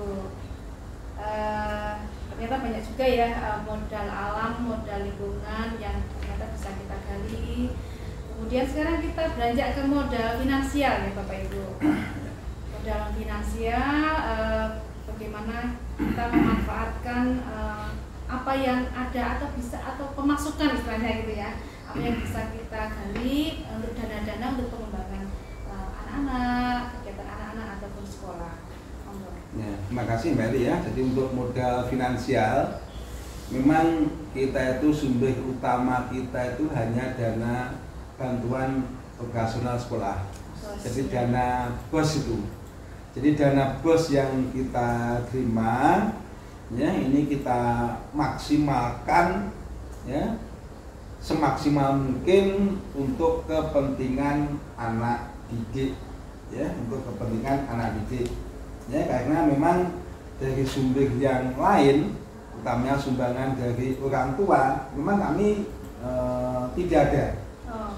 Ternyata banyak juga ya modal alam, modal lingkungan yang ternyata bisa kita gali. Kemudian sekarang kita beranjak ke modal finansial ya Bapak Ibu. Modal finansial, bagaimana kita memanfaatkan apa yang ada atau bisa, atau pemasukan istilahnya gitu ya, apa yang bisa kita gali untuk dana-dana untuk pengembangan anak-anak, kegiatan anak-anak ataupun sekolah. Ya, terima kasih Mbak Eli ya. Jadi untuk modal finansial, memang kita itu sumber utama kita itu hanya dana bantuan operasional sekolah. Jadi dana BOS itu. Jadi dana BOS yang kita terima, ya ini kita maksimalkan ya semaksimal mungkin untuk kepentingan anak didik, ya, untuk kepentingan anak didik. Ya, karena memang dari sumber yang lain, utamanya sumbangan dari orang tua, memang kami tidak ada,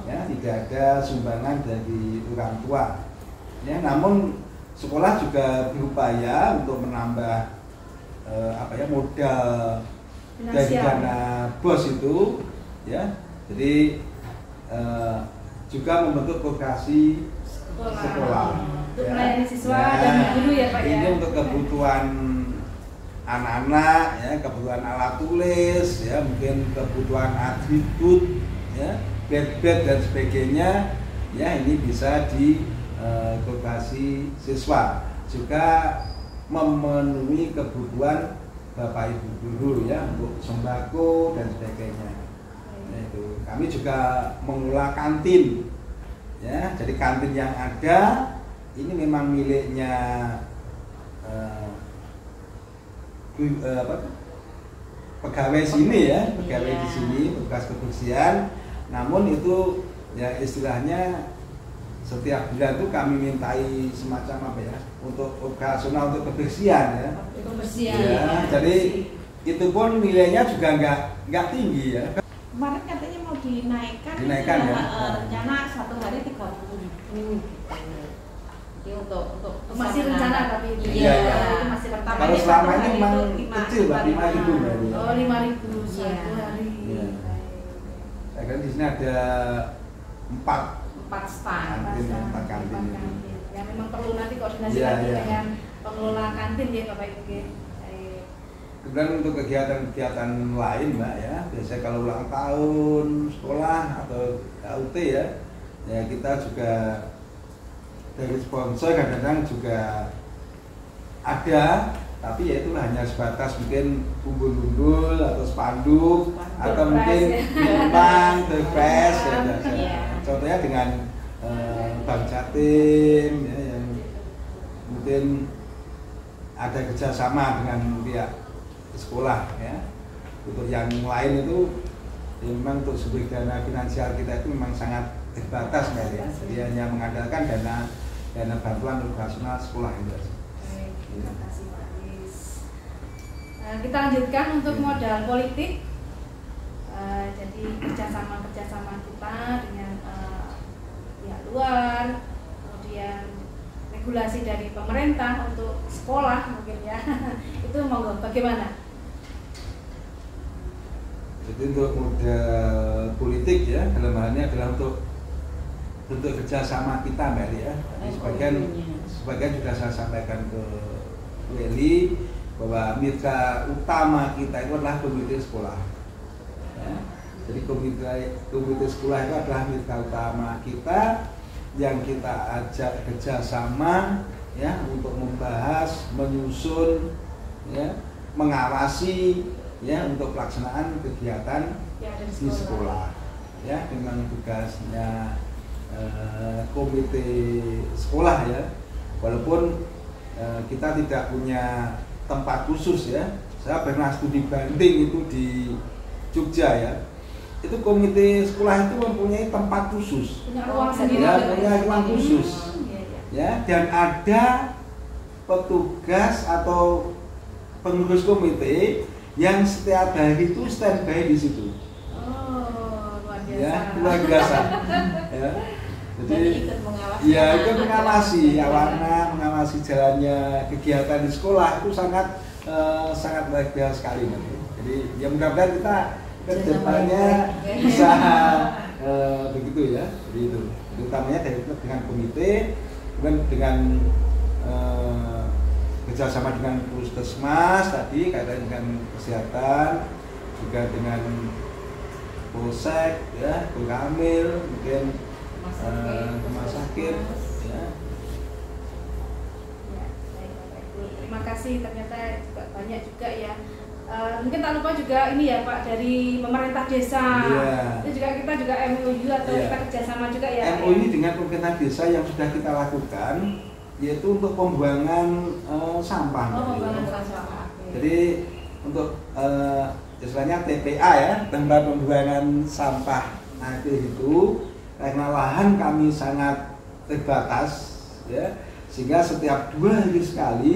ya, tidak ada sumbangan dari orang tua. Ya, namun sekolah juga berupaya untuk menambah modal dari dana BOS itu, ya. Jadi juga membentuk koperasi sekolah. Untuk Ya. melayani siswa Nah, dan guru ya Pak ya. ini untuk kebutuhan anak-anak ya, kebutuhan alat tulis ya, mungkin kebutuhan atribut ya, bed dan sebagainya ya, ini bisa di koperasi siswa, juga memenuhi kebutuhan Bapak Ibu guru ya, untuk sembako dan sebagainya. Ya, itu kami juga mengelola kantin ya, jadi kantin yang ada ini memang miliknya pegawai sini ya, pegawai di sini, petugas kebersihan. Namun itu ya istilahnya setiap bulan tuh kami mintai semacam apa ya, untuk operasional, untuk kebersihan ya. Kebersihan. Ya, jadi itu pun nilainya juga nggak tinggi ya. Kemarin katanya mau dinaikkan. Dinaikkan ya. Rencana satu hari 30.000. Jadi untuk Masih rencana tapi iya, itu masih pertama Kalau ini selama satu ini hari memang itu kecil Mbak, 5.000 Mbak. Oh, 5.000 Iya. satu hari. Iya. Baik. Saya kan di sini ada 4 4 stand. kantin, 4 kantin itu. Ya memang perlu nanti koordinasi Iya, lagi iya. dengan pengelola kantin ya Bapak Ibu. Baik. Kemudian untuk kegiatan-kegiatan lain Mbak ya, biasanya kalau ulang tahun sekolah atau HUT ya, ya kita juga dari sponsor kadang-kadang juga ada, tapi ya itu hanya sebatas mungkin umbul-umbul atau spanduk atau mungkin Surprise, ya. numpang, surprise ya, biasa. Iya. Contohnya dengan Bank Jatim ya, yang mungkin ada kerjasama dengan pihak sekolah ya. Untuk yang lain itu ya memang untuk sumber dana finansial kita itu memang sangat terbatas ya. Jadi hanya mengandalkan dana bantuan operasional sekolah itu. Terima kasih Pak Is. Kita lanjutkan untuk modal politik. Jadi kerjasama kita dengan pihak luar, kemudian regulasi dari pemerintah untuk sekolah mungkin ya. Itu monggo bagaimana? Jadi untuk modal politik ya, dalam hal ini adalah untuk bentuk kerjasama kita Mbak Eli ya. Sebagian sudah saya sampaikan ke Eli bahwa mitra utama kita itu adalah komite sekolah. Ya. Jadi komite sekolah itu adalah mitra utama kita yang kita ajak kerjasama ya untuk membahas, menyusun, ya, mengawasi ya untuk pelaksanaan kegiatan di sekolah ya dengan tugasnya komite sekolah ya. Walaupun kita tidak punya tempat khusus ya. Saya pernah studi banding itu di Jogja ya. Itu komite sekolah itu mempunyai tempat khusus. Punya ruang sendiri. Ya, punya ruang khusus. Ya, dan ada petugas atau pengurus komite yang setiap hari itu standby di situ. Oh, luar biasa. Ya, luar biasa. Ya. Jadi ikut mengawasi. Ya, ikut mengawasi jalannya kegiatan di sekolah itu sangat luar biasa sekali nanti. Jadi ya mudah-mudahan kita kedepannya bisa begitu ya. Jadi itu. Utamanya dengan komite, kemudian dengan kerjasama dengan puskesmas tadi kaitan dengan kesehatan, juga dengan polsek ya, Koramil, mungkin rumah sakit ya. Ya, baik Bapak Ibu. Terima kasih, ternyata juga banyak juga ya. Mungkin tak lupa juga ini ya Pak dari pemerintah desa. Yeah. Itu juga kita juga MOU atau kita kerjasama juga ya. MOU dengan pemerintah desa yang sudah kita lakukan yaitu untuk pembuangan sampah. Pembuangan sampah. Jadi untuk istilahnya TPA ya, tempat pembuangan sampah akhir itu karena lahan kami sangat terbatas ya, sehingga setiap 2 hari sekali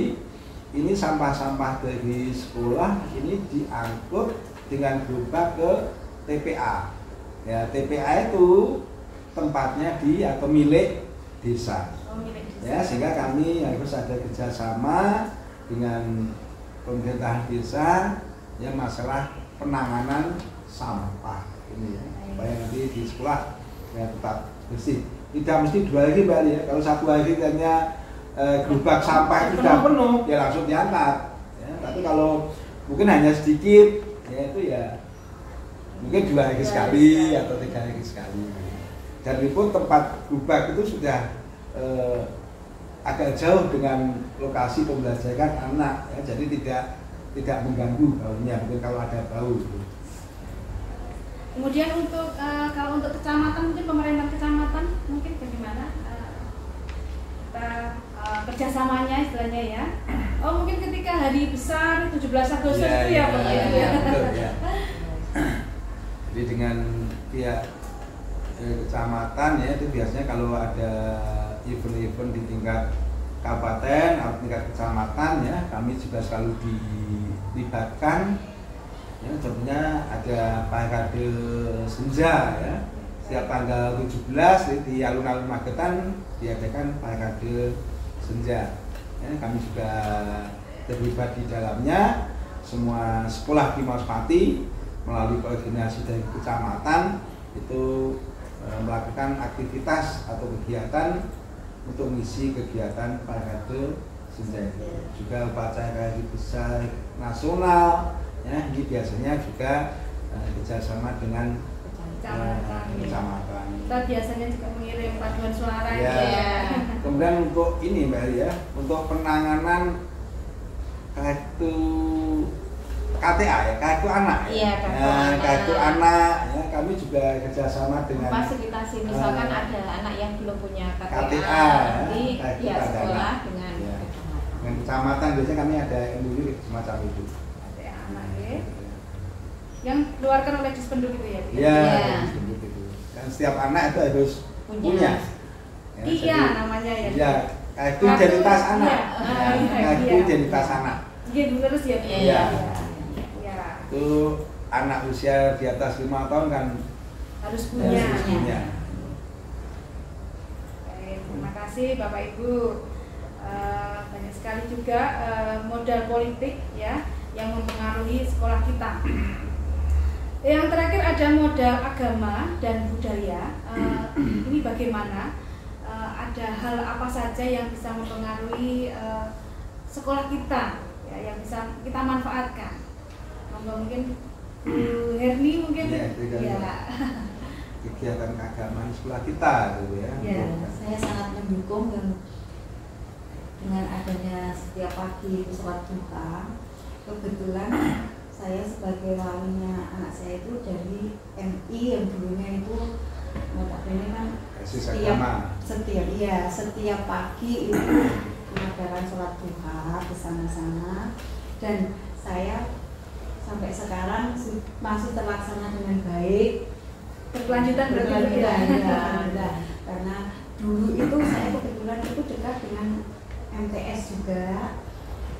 ini sampah-sampah dari sekolah ini diangkut dengan gerobak ke TPA. Ya, TPA itu tempatnya atau milik desa. Ya, sehingga kami harus ada kerjasama dengan pemerintah desa ya masalah penanganan sampah ini ya, supaya nanti di sekolah ya tetap bersih. Tidak mesti 2 hari Mbak ya. Kalau 1 hari hanya gerobak sampah itu sudah penuh, ya langsung diangkat. Ya, tapi kalau mungkin hanya sedikit, ya itu ya mungkin 2 hari sekali atau 3 hari sekali. Dan itu pun tempat gerobak itu sudah agak jauh dengan lokasi pembelajaran anak, ya, jadi tidak mengganggu baunya. Mungkin kalau ada bau. Kemudian untuk kalau untuk kecamatan mungkin pemerintah kecamatan mungkin bagaimana kita kerjasamanya istilahnya ya. Oh mungkin ketika hari besar 17 Agustus itu ya Pak ya. Betul, ya. Jadi dengan pihak kecamatan ya itu biasanya kalau ada event-event di tingkat kabupaten atau tingkat kecamatan ya kami juga selalu dilibatkan. Ya, contohnya ada parade senja ya. Setiap tanggal 17 di alun-alun Magetan diadakan parade senja. Ya, kami juga terlibat di dalamnya. Semua sekolah di Maospati melalui koordinasi dari kecamatan itu melakukan aktivitas atau kegiatan untuk mengisi kegiatan parade senja. Juga upacara hari besar nasional. Ya, ini biasanya juga kerjasama dengan kecamatan. Kita biasanya juga mengirim paduan suara ya. Kemudian untuk ini Mbak ya, untuk penanganan kartu KTA ya, kartu anak. Iya, kartu anak ya, kami juga kerjasama dengan fasilitasi, misalkan ada anak yang belum punya KTA, KTA, nanti ya, dia kita sekolah ada. dengan Ya. kecamatan. Dengan kecamatan biasanya kami ada MOU semacam itu. Ada anak ya. Yang keluarkan oleh Dispenduk itu ya. Bu? Iya, Iya. seperti itu. Dan setiap anak itu harus punya. Ya, Iya jadi- namanya ya. Iya, itu identitas Iya. anak. Ah, iya, Itu iya. identitas anak. Iya Bu, terus ya. Bu? Iya. Iya. Itu anak usia di atas 5 tahun kan Harus punya. harus punya. Baik, terima kasih Bapak Ibu. Banyak sekali juga modal politik ya yang mempengaruhi sekolah kita. Yang terakhir ada modal agama dan budaya. Ini bagaimana? Ada hal apa saja yang bisa mempengaruhi sekolah kita, ya, yang bisa kita manfaatkan. Mungkin Bu Herni mungkin Iya, itu kan. ya. Kegiatan keagamaan sekolah kita gitu ya. Ya, saya sangat mendukung dengan adanya setiap pagi sholat duha. Kebetulan saya sebagai walinya anak saya itu dari MI yang dulunya itu notabene kan Basis agama. setiap pagi itu mengadakan sholat duha bersama-sama, dan saya sampai sekarang masih terlaksana dengan baik. Berkelanjutan berarti Bu, ya. Ya. Karena dulu itu saya kebetulan itu dekat dengan MTS juga,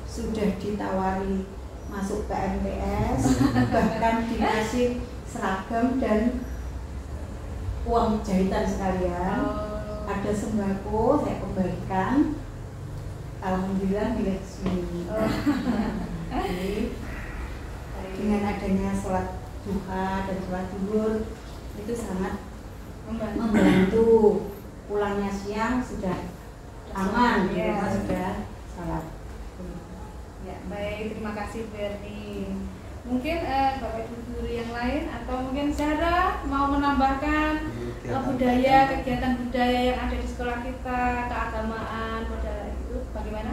sudah ditawari masuk ke MTS, bahkan dikasih seragam dan uang jahitan sekalian. Ada sembako saya kembalikan, alhamdulillah milik sini. Jadi, dengan adanya sholat duha dan sholat zuhur itu sangat membantu. Pulangnya siang sudah aman, di Ya. rumah sudah sholat. Ya, baik, terima kasih Bu Erni. Mungkin Bapak Ibu guru yang lain atau mungkin Sarah mau menambahkan kegiatan budaya yang ada di sekolah kita, keagamaan, modal itu bagaimana?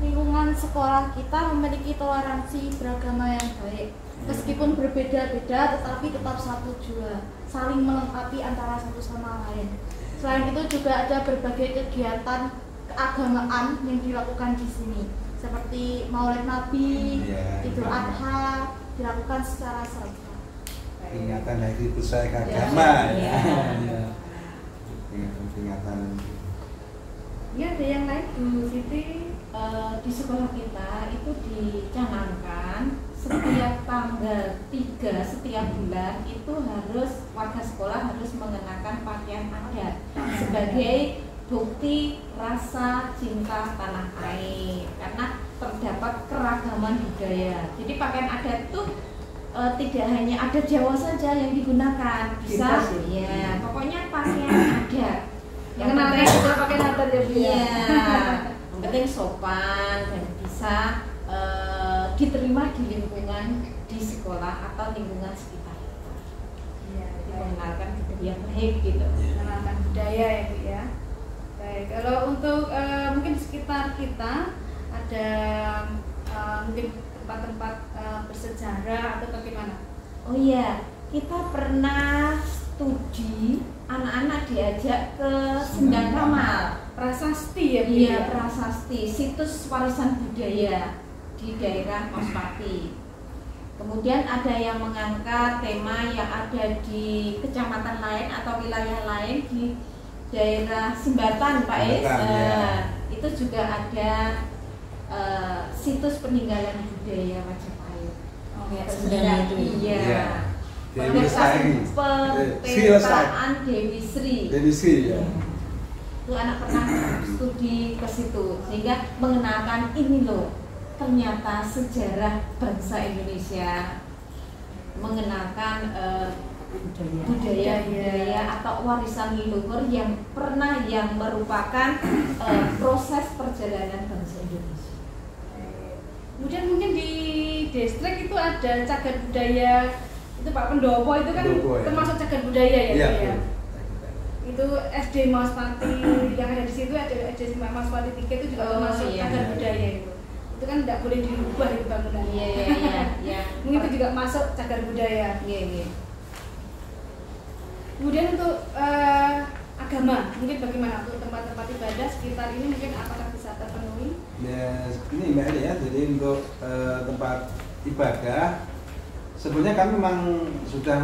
Lingkungan sekolah kita memiliki toleransi beragama yang baik. Meskipun berbeda-beda tetapi tetap satu jua, saling melengkapi antara satu sama lain. Selain itu juga ada berbagai kegiatan keagamaan yang dilakukan di sini, seperti Maulid Nabi, Iya. Idul Adha dilakukan secara serentak. Peringatan Hari Besar Agama. Ya. Ya. Peringatan. Ya, ada yang lain Bu Siti? Di sekolah kita itu dicanangkan setiap tanggal 3 setiap bulan itu harus warga sekolah harus mengenakan pakaian adat sebagai bukti rasa cinta tanah air, karena terdapat keragaman budaya. Jadi pakaian adat itu tidak hanya adat Jawa saja yang digunakan, bisa ya pokoknya pakaian adat yang Mengenalkan penting juga pakai natar ya Bu ya. iya, yang penting sopan dan bisa diterima di lingkungan di sekolah atau lingkungan sekitar. Iya, Jadi baik. mengenalkan budaya baik gitu. Mengenalkan budaya ya Bu ya. Baik, kalau untuk mungkin di sekitar kita ada mungkin tempat-tempat bersejarah atau bagaimana? Oh iya, kita pernah studi anak-anak diajak ke Sendang Kamal. Prasasti ya Bu? Iya, ya? prasasti, situs warisan budaya di daerah Mospati. Kemudian ada yang mengangkat tema yang ada di kecamatan lain atau wilayah lain di daerah Simbatan, Pak Is. Simbatan, ya. Itu juga ada situs peninggalan budaya Majapahit. Oh, Ya, sebenarnya itu. Iya. Iya. Dewi Lestari. Pemetaan Dewi Sri. Dewi Sri ya. Itu anak pernah studi ke situ sehingga mengenalkan ini loh, ternyata sejarah bangsa Indonesia, mengenalkan budaya atau warisan leluhur yang pernah yang merupakan proses perjalanan bangsa Indonesia. Kemudian mungkin di distrik itu ada cagar budaya, itu Pak Pendopo itu kan Pendopo, ya. termasuk cagar budaya ya, Iya. Bu, ya? betul. Itu SD Mospati yang ada di situ, ada SD Mospati 3 itu juga termasuk iya. cagar budaya itu kan tidak boleh dirubah itu bangunannya. Iya. Mungkin itu juga masuk cagar budaya. Iya. Kemudian untuk agama, mungkin bagaimana untuk tempat-tempat ibadah sekitar ini mungkin apakah bisa terpenuhi? Ya, ini Mbak Eli ya, jadi untuk tempat ibadah sebenarnya kami memang sudah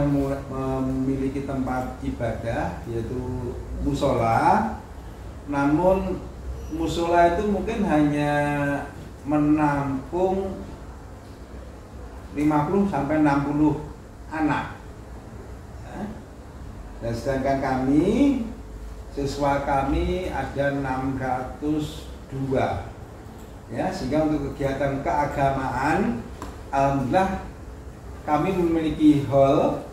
memiliki tempat ibadah yaitu musola, namun musola itu mungkin hanya menampung 50 sampai 60 anak. Dan sedangkan kami, siswa kami ada 602 ya, sehingga untuk kegiatan keagamaan alhamdulillah kami memiliki hall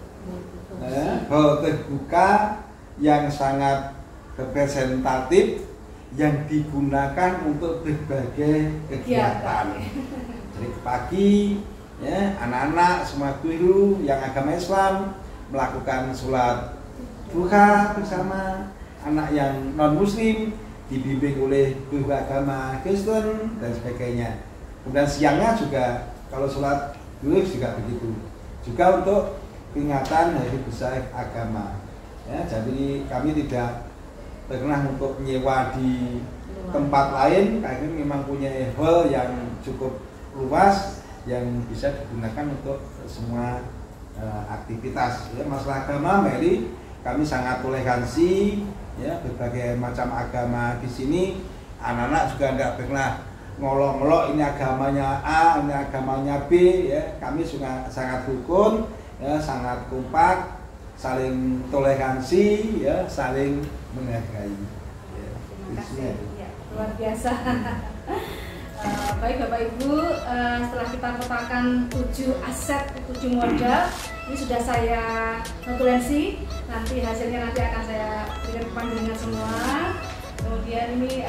terbuka yang sangat representatif yang digunakan untuk berbagai kegiatan. Jadi pagi ya, anak-anak semua guru yang agama Islam melakukan sholat duha bersama, anak yang non muslim dibimbing oleh guru agama Kristen dan sebagainya. Kemudian siangnya juga kalau sholat duha juga begitu. Juga untuk peringatan hari besar agama. Ya, jadi kami tidak pernah untuk menyewa di tempat lain, kami memang punya hall yang cukup luas yang bisa digunakan untuk semua aktivitas. Ya, masalah agama, Meli, kami sangat toleransi, ya, berbagai macam agama di sini. Anak-anak juga tidak pernah ngolok-ngolok ini agamanya A, ini agamanya B. Ya, kami juga sangat rukun, ya, sangat kompak, saling toleransi, ya, saling menghargai. Ya, terima kasih. Ya, luar biasa. Baik Bapak Ibu, setelah kita petakan 7 aset, 7 modal, ini sudah saya notulensi. Nanti hasilnya akan saya berikan kepada dengan semua. Kemudian ini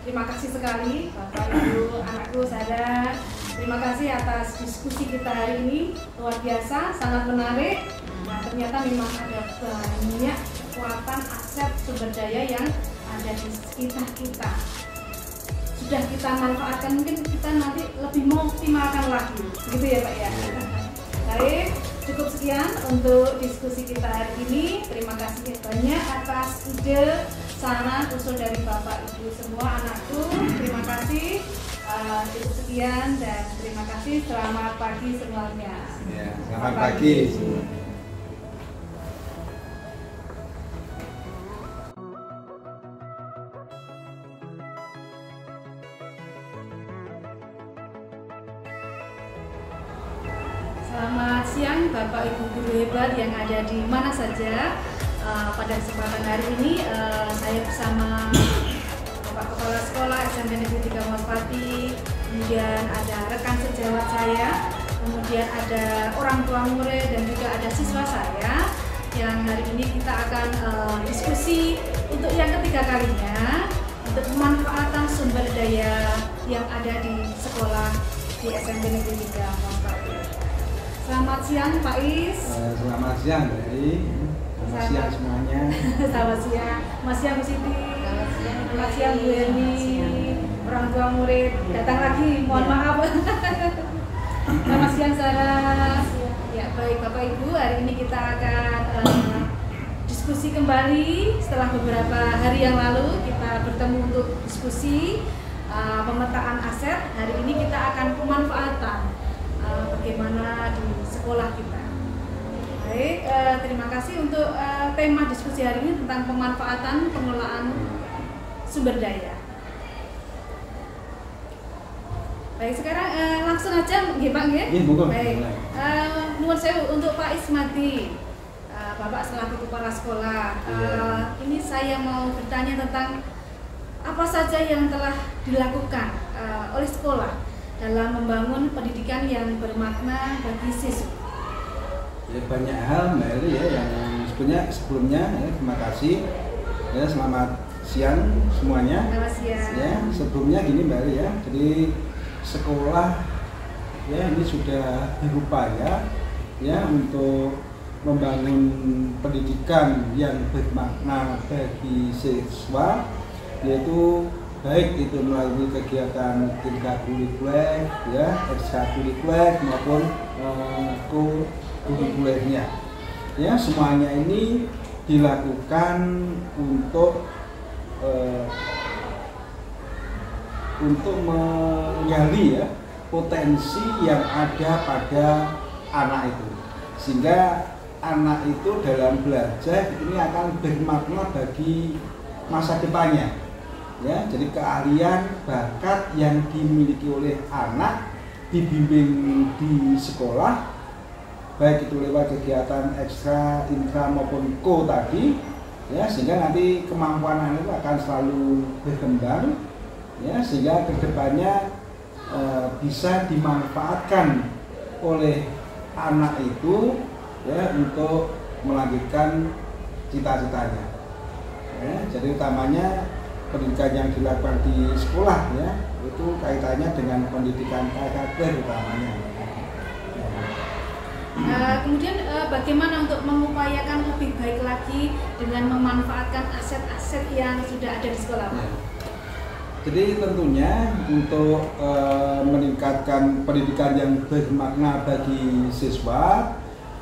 terima kasih sekali Bapak Ibu, anakku Sada. Terima kasih atas diskusi kita hari ini, luar biasa, sangat menarik. Nah, ternyata memang ada banyak kekuatan aset sumber daya yang ada di sekitar kita. Sudah kita manfaatkan, mungkin kita nanti lebih mengoptimalkan lagi, begitu ya Pak ya. Baik, cukup sekian untuk diskusi kita hari ini. Terima kasih banyak atas ide, saran, usul dari Bapak Ibu semua, anakku. Terima kasih. Cukup sekian dan terima kasih. Selamat pagi semuanya. Ya, selamat pagi. Selamat siang Bapak Ibu guru hebat yang ada di mana saja. Pada kesempatan hari ini saya bersama Bapak Kepala Sekolah SMP Negeri 3 Mospati, kemudian ada rekan sejawat saya, kemudian ada orang tua murid dan juga ada siswa saya yang hari ini kita akan diskusi untuk yang ketiga kalinya untuk pemanfaatan sumber daya yang ada di sekolah di SMP Negeri 3 Mospati. Selamat siang Pak Is. Selamat siang Dari. Selamat siang semuanya. Selamat siang Mas siang Bu Siti. Selamat siang Bu Eni. Orang tua murid datang lagi, mohon maaf. Selamat siang Sarah. Ya baik Bapak Ibu, hari ini kita akan diskusi kembali setelah beberapa hari yang lalu kita bertemu untuk diskusi pemetaan aset. Hari ini kita akan pemanfaatan bagaimana di sekolah kita. Baik, terima kasih untuk tema diskusi hari ini tentang pemanfaatan pengelolaan sumber daya. Baik, sekarang langsung aja nggih Pak nggih. Baik. Nuwun sewu untuk Pak Ismati. Bapak selaku kepala sekolah. Ini saya mau bertanya tentang apa saja yang telah dilakukan oleh sekolah dalam membangun pendidikan yang bermakna bagi siswa. Ya, banyak hal Mbak Eli ya yang sebelumnya ya, terima kasih ya, selamat siang semuanya. Selamat siang. Ya, sebelumnya gini Mbak Eli ya, jadi sekolah ya ini sudah berupaya ya untuk membangun pendidikan yang bermakna bagi siswa, yaitu baik itu melalui kegiatan intrakurikuler, ya, ekstrakurikuler maupun kurikulernya. Ya, semuanya ini dilakukan untuk menggali ya potensi yang ada pada anak itu, sehingga anak itu dalam belajar ini akan bermakna bagi masa depannya ya. Jadi keahlian bakat yang dimiliki oleh anak dibimbing di sekolah, baik itu lewat kegiatan ekstra, intra maupun ko tadi ya, sehingga nanti kemampuan anak itu akan selalu berkembang ya, sehingga kedepannya bisa dimanfaatkan oleh anak itu ya untuk melanjutkan cita-citanya ya. Jadi utamanya pendidikan yang dilakukan di sekolah ya, itu kaitannya dengan pendidikan karakter utamanya. Kemudian bagaimana untuk mengupayakan lebih baik lagi dengan memanfaatkan aset-aset yang sudah ada di sekolah, Pak? Ya. Jadi tentunya untuk meningkatkan pendidikan yang bermakna bagi siswa,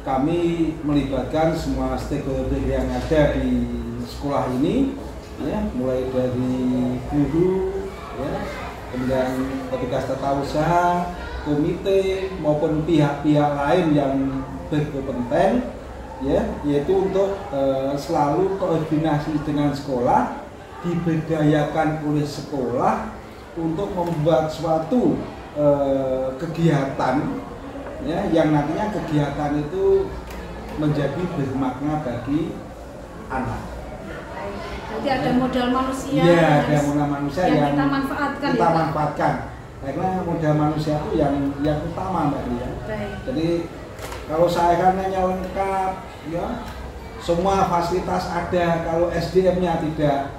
kami melibatkan semua stakeholder yang ada di sekolah ini, ya, mulai dari guru, ya, kemudian petugas tata usaha, komite maupun pihak-pihak lain yang berkompeten, ya, yaitu untuk selalu koordinasi dengan sekolah, diberdayakan oleh sekolah untuk membuat suatu kegiatan ya, yang nantinya kegiatan itu menjadi bermakna bagi anak. Jadi ada modal manusia, ya, ada modal manusia yang kita manfaatkan. Kita manfaatkan. Karena modal manusia itu yang utama, Mbak Lia. Jadi kalau saingannya lengkap, ya, semua fasilitas ada, kalau SDM-nya tidak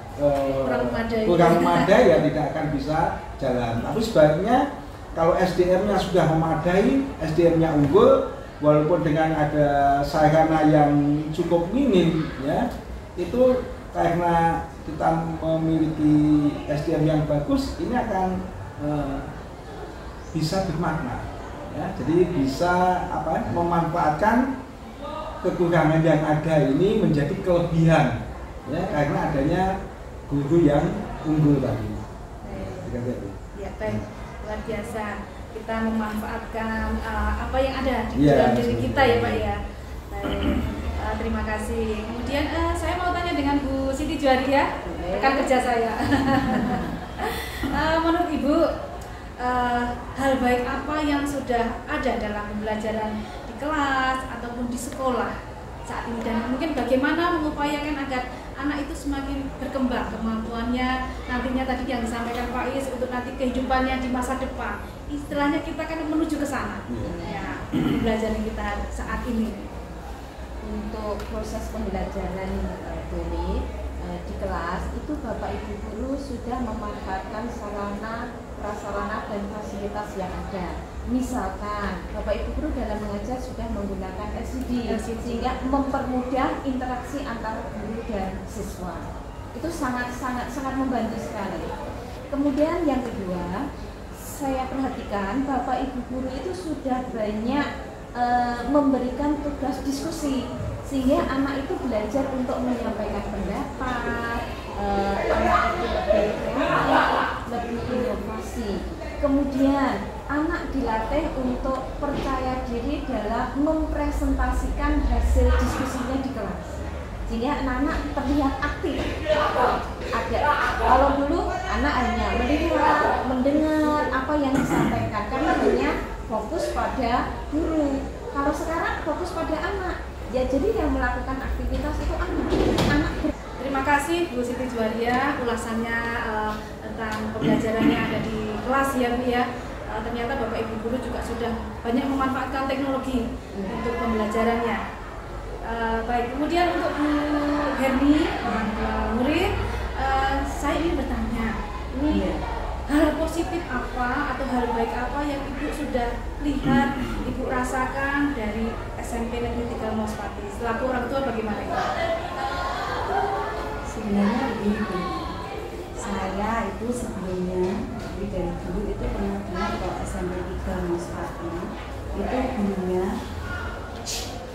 kurang memadai ya tidak akan bisa jalan. Tapi sebaliknya kalau SDM-nya sudah memadai, SDM-nya unggul, walaupun dengan ada sarana yang cukup minim, ya, itu karena kita memiliki SDM yang bagus, ini akan bisa bermakna, ya. Jadi bisa memanfaatkan kekurangan yang ada ini menjadi kelebihan, ya, karena adanya guru yang unggul tadi. Ya, baik, luar biasa. Kita memanfaatkan apa yang ada di dalam diri kita ya, Pak ya. Baik, terima kasih. Kemudian saya mau tanya dengan Bu Siti Juwaria, rekan kerja saya. Menurut Ibu, hal baik apa yang sudah ada dalam pembelajaran di kelas ataupun di sekolah saat ini, dan mungkin bagaimana mengupayakan agar anak itu semakin berkembang kemampuannya nantinya tadi yang disampaikan Pak Is untuk nanti kehidupannya di masa depan, istilahnya kita kan menuju ke sana ya, pembelajaran kita saat ini. Untuk proses pembelajaran dari di kelas itu Bapak Ibu guru sudah memanfaatkan sarana, prasarana dan fasilitas yang ada. Misalkan Bapak Ibu guru dalam mengajar sudah menggunakan LCD sehingga mempermudah interaksi antara guru dan siswa. Itu sangat membantu sekali. Kemudian yang kedua, saya perhatikan Bapak Ibu guru itu sudah banyak memberikan tugas diskusi, sehingga anak itu belajar untuk menyampaikan pendapat, anak itu lebih kreatif, lebih inovasi. Kemudian anak dilatih untuk percaya diri dalam mempresentasikan hasil diskusinya di kelas, sehingga anak-anak terlihat aktif. Kalau dulu anak hanya melihat, mendengar apa yang disampaikan karena hanya fokus pada guru. Kalau sekarang fokus pada anak, ya jadi yang melakukan aktivitas itu anak. Terima kasih Bu Siti Juwaria, ulasannya tentang pembelajaran yang ada di kelas ya Bu ya. Ternyata Bapak Ibu guru juga sudah banyak memanfaatkan teknologi untuk pembelajarannya. Baik, kemudian untuk Bu Herni, orang tua murid, saya ingin bertanya, ini hal positif apa atau hal baik apa yang Ibu sudah lihat, Ibu rasakan dari SMP Negeri 3 Mospati? Selaku orang tua bagaimana Ibu? Sebenarnya begini, saya itu sebelumnya dari dulu itu pernah dengar kalau SMP 3 Mospati itu gurunya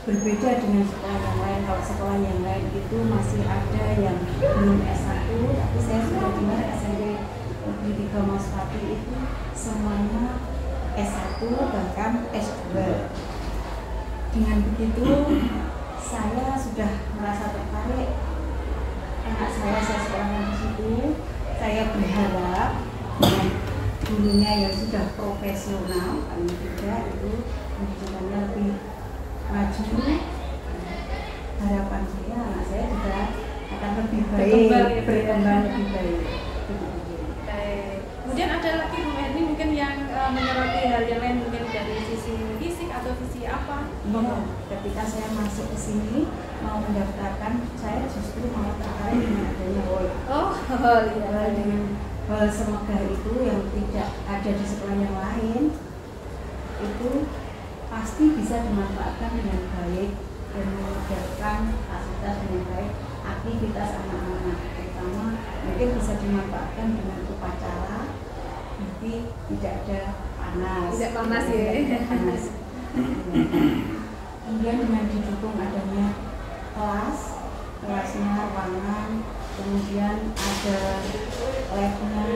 berbeda dengan sekolah yang lain. Kalau sekolah yang lain itu masih ada yang belum S1, tapi saya sudah dengar SMP Negeri 3 Mospati itu semuanya S1 bahkan S2. Dengan begitu saya sudah merasa tertarik. Anak saya sekolahkan di situ. Saya berharap dengan gurunya yang sudah profesional, paling tidak itu pendidikannya lebih maju. Harapan saya anak saya juga akan lebih baik, berkembang lebih baik. Kemudian ada lagi Bu Erni mungkin yang menyoroti hal yang lain, mungkin dari sisi fisik atau sisi apa? Ketika saya masuk ke sini mau mendaftarkan, saya justru mau tertarik dengan adanya hall. Oh, iya. Dengan hal semegah itu yang tidak ada di sekolah yang lain, itu pasti bisa dimanfaatkan dengan baik dan memudahkan fasilitas dengan baik aktivitas anak-anak, terutama mungkin bisa dimanfaatkan dengan upacara, tapi tidak ada panas. Tidak panas ya. Tidak panas. Kemudian dengan didukung adanya kelasnya, ruangan, kemudian ada labnya,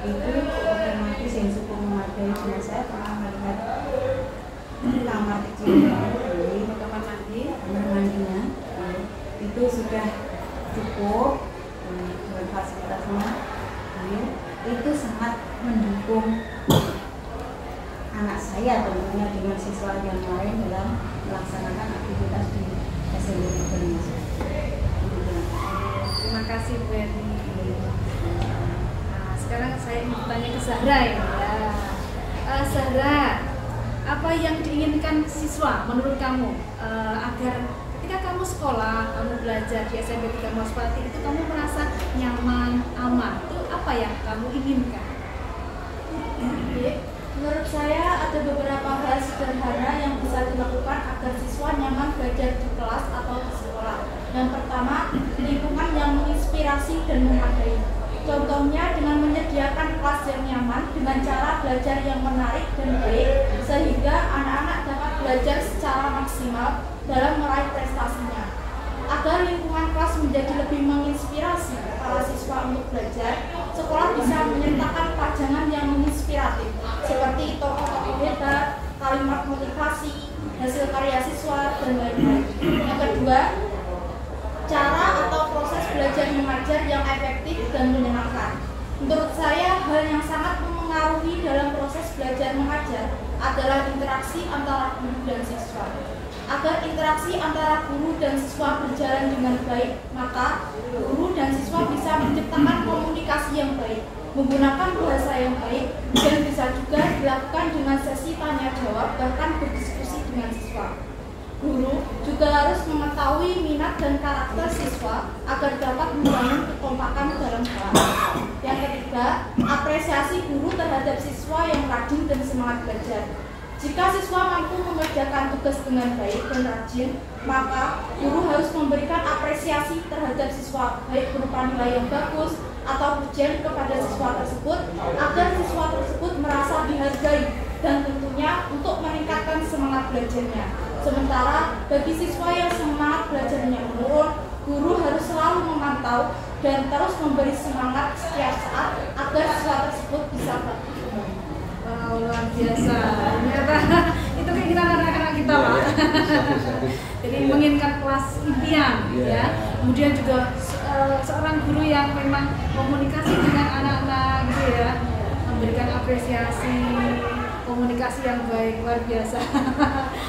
itu otomatis yang cukup memadai. Dan saya pernah melihat kamar kecil Kamar mandinya itu sudah cukup dengan fasilitasnya. Itu sangat mendukung anak saya tentunya dengan siswa yang lain dalam melaksanakan aktivitas di SMP Negeri Mospati. Terima kasih Bu Erni. Nah, sekarang saya ingin bertanya ke Zahra ya. Zahra, apa yang diinginkan siswa menurut kamu agar ketika kamu sekolah, kamu belajar di SMP 3 Mospati itu kamu merasa nyaman, aman? Itu apa yang kamu inginkan? Menurut saya ada beberapa hal sederhana yang bisa dilakukan agar siswa nyaman belajar di kelas atau di sekolah. Yang pertama, lingkungan yang menginspirasi dan memadai. Contohnya dengan menyediakan kelas yang nyaman dengan cara belajar yang menarik dan baik, sehingga anak-anak dapat belajar secara maksimal dalam meraih prestasinya. Agar lingkungan kelas menjadi lebih menginspirasi para siswa untuk belajar, sekolah bisa menyertakan pajangan yang menginspiratif seperti tokoh-tokoh hebat, kalimat motivasi, hasil karya siswa, dan lain-lain. Yang kedua, cara atau proses belajar mengajar yang efektif dan menyenangkan. Menurut saya, hal yang sangat mempengaruhi dalam proses belajar mengajar adalah interaksi antara guru dan siswa. Agar interaksi antara guru dan siswa berjalan dengan baik, maka guru dan siswa bisa menciptakan komunikasi yang baik, menggunakan bahasa yang baik, dan bisa juga dilakukan dengan sesi tanya jawab, bahkan berdiskusi dengan siswa. Guru juga harus mengetahui minat dan karakter siswa agar dapat membangun kekompakan dalam kelas. Yang ketiga, apresiasi guru terhadap siswa yang rajin dan semangat belajar. Jika siswa mampu mengerjakan tugas dengan baik dan rajin, maka guru harus memberikan apresiasi terhadap siswa, baik berupa nilai yang bagus atau pujian kepada siswa tersebut, agar siswa tersebut merasa dihargai dan tentunya untuk meningkatkan semangat belajarnya. Sementara bagi siswa yang semangat belajarnya menurun, guru harus selalu memantau dan terus memberi semangat setiap saat agar siswa tersebut bisa berkembang. Wow, luar biasa. Ternyata itu keinginan anak-anak kita, Pak. Jadi menginginkan kelas impian, ya. Kemudian juga seorang guru yang memang komunikasi dengan anak-anak, gitu ya, memberikan apresiasi, komunikasi yang baik, luar biasa.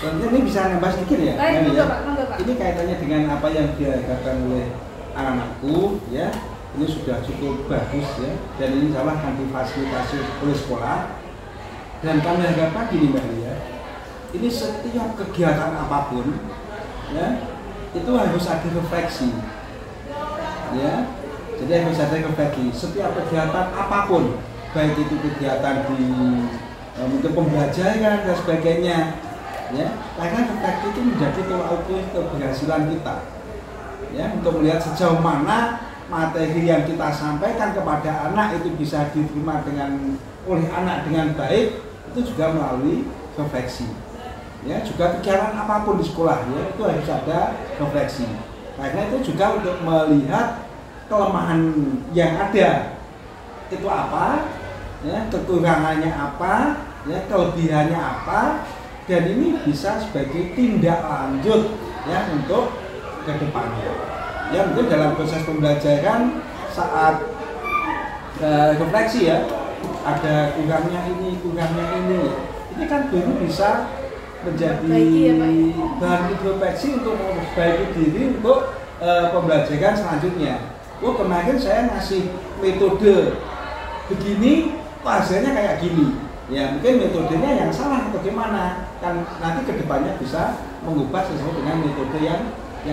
Tentu ini bisa nambah sedikit ya. Baik, ya. monggo, Pak. Ini kaitannya dengan apa yang diharapkan oleh anak-anakku, ya. Ini sudah cukup bagus ya, dan ini salah akan difasilitasi oleh sekolah. Dan kami harapkan gini Mbak ya, ini setiap kegiatan apapun, ya, itu harus ada refleksi, ya. Jadi harus ada refleksi. Setiap kegiatan apapun, baik itu kegiatan di untuk pembelajaran dan sebagainya, ya. Karena refleksi itu menjadi tolak ukur keberhasilan kita, ya, untuk melihat sejauh mana materi yang kita sampaikan kepada anak itu bisa diterima oleh anak dengan baik. Itu juga melalui refleksi, ya juga kegiatan apapun di sekolah ya itu harus ada refleksi. Karena itu juga untuk melihat kelemahan yang ada itu apa, ya kekurangannya apa, ya kelebihannya apa, dan ini bisa sebagai tindak lanjut ya untuk kedepannya. Ya mungkin dalam proses pembelajaran saat refleksi ya ada kurangnya ini ini kan guru bisa menjadi bahan introspeksi untuk memperbaiki diri untuk pembelajaran selanjutnya. Oh kemarin saya ngasih metode begini, hasilnya kayak gini. Ya mungkin metodenya yang salah atau gimana, kan nanti kedepannya bisa mengubah sesuai dengan metode yang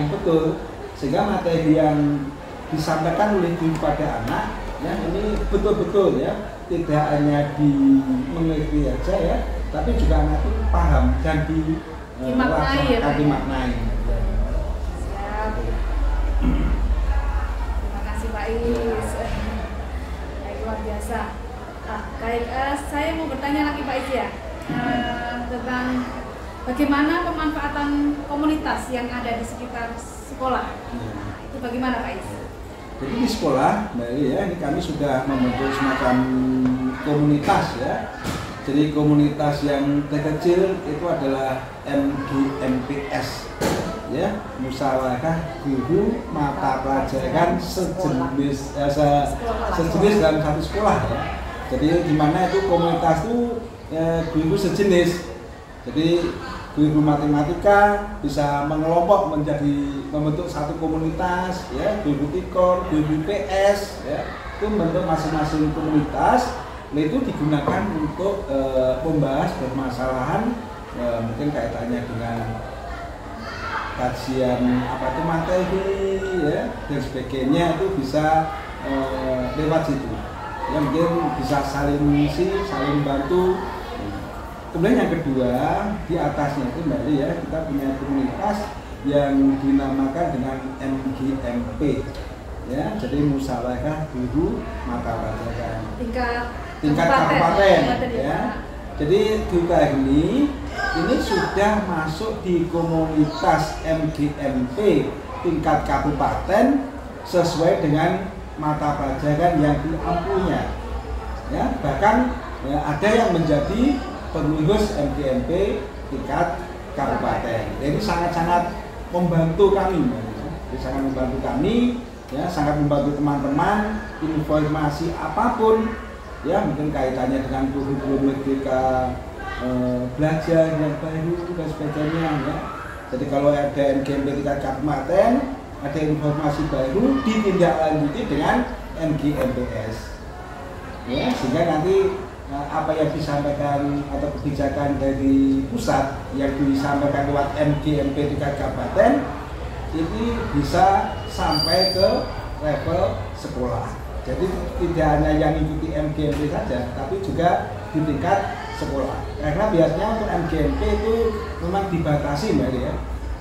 betul, sehingga materi yang disampaikan oleh guru pada anak ya ini betul-betul ya tidak hanya dimengerti aja ya, tapi juga anak itu paham dan dimaknai. Siap. Terima kasih Pak Is. Luar biasa. Baik, saya mau bertanya lagi Pak Is ya tentang bagaimana pemanfaatan komunitas yang ada di sekitar sekolah. Itu bagaimana Pak Is? Jadi di sekolah, ya, ini kami sudah membentuk semacam komunitas ya. Jadi komunitas yang terkecil itu adalah MGMPS, ya, musyawarah guru mata pelajaran sejenis dalam satu sekolah ya. Jadi di mana itu komunitas itu guru sejenis. Jadi guru matematika bisa mengelompok menjadi membentuk satu komunitas ya, guru tikor, guru PS ya, itu membentuk masing-masing komunitas. Nah, itu digunakan untuk membahas permasalahan mungkin kaitannya dengan kajian apa itu materi ya dan sebagainya, itu bisa lewat situ ya, mungkin bisa saling mengisi, saling bantu. Kemudian yang kedua, di atasnya itu Mbak ya, kita punya komunitas yang dinamakan dengan MGMP ya, jadi musyawarah guru mata pelajaran tingkat kabupaten ya. Jadi kita ini sudah masuk di komunitas MGMP tingkat kabupaten sesuai dengan mata pelajaran yang diampunya ya, bahkan ya, ada yang menjadi pengurus MGMP tingkat kabupaten. Jadi sangat-sangat membantu kami, sangat membantu kami, ya, sangat membantu teman-teman. Informasi apapun, ya, mungkin kaitannya dengan kurikulum merdeka belajar yang baru dan sebagainya. Ya. Jadi kalau ada MGMP tingkat kabupaten, ada informasi baru ditindaklanjuti dengan MGMPS, ya, sehingga nanti apa yang disampaikan atau kebijakan dari pusat yang disampaikan lewat MGMP tingkat kabupaten ini bisa sampai ke level sekolah. Jadi tidak hanya yang ikuti MGMP saja, tapi juga di tingkat sekolah. Karena biasanya untuk MGMP itu memang dibatasi Mbak ya.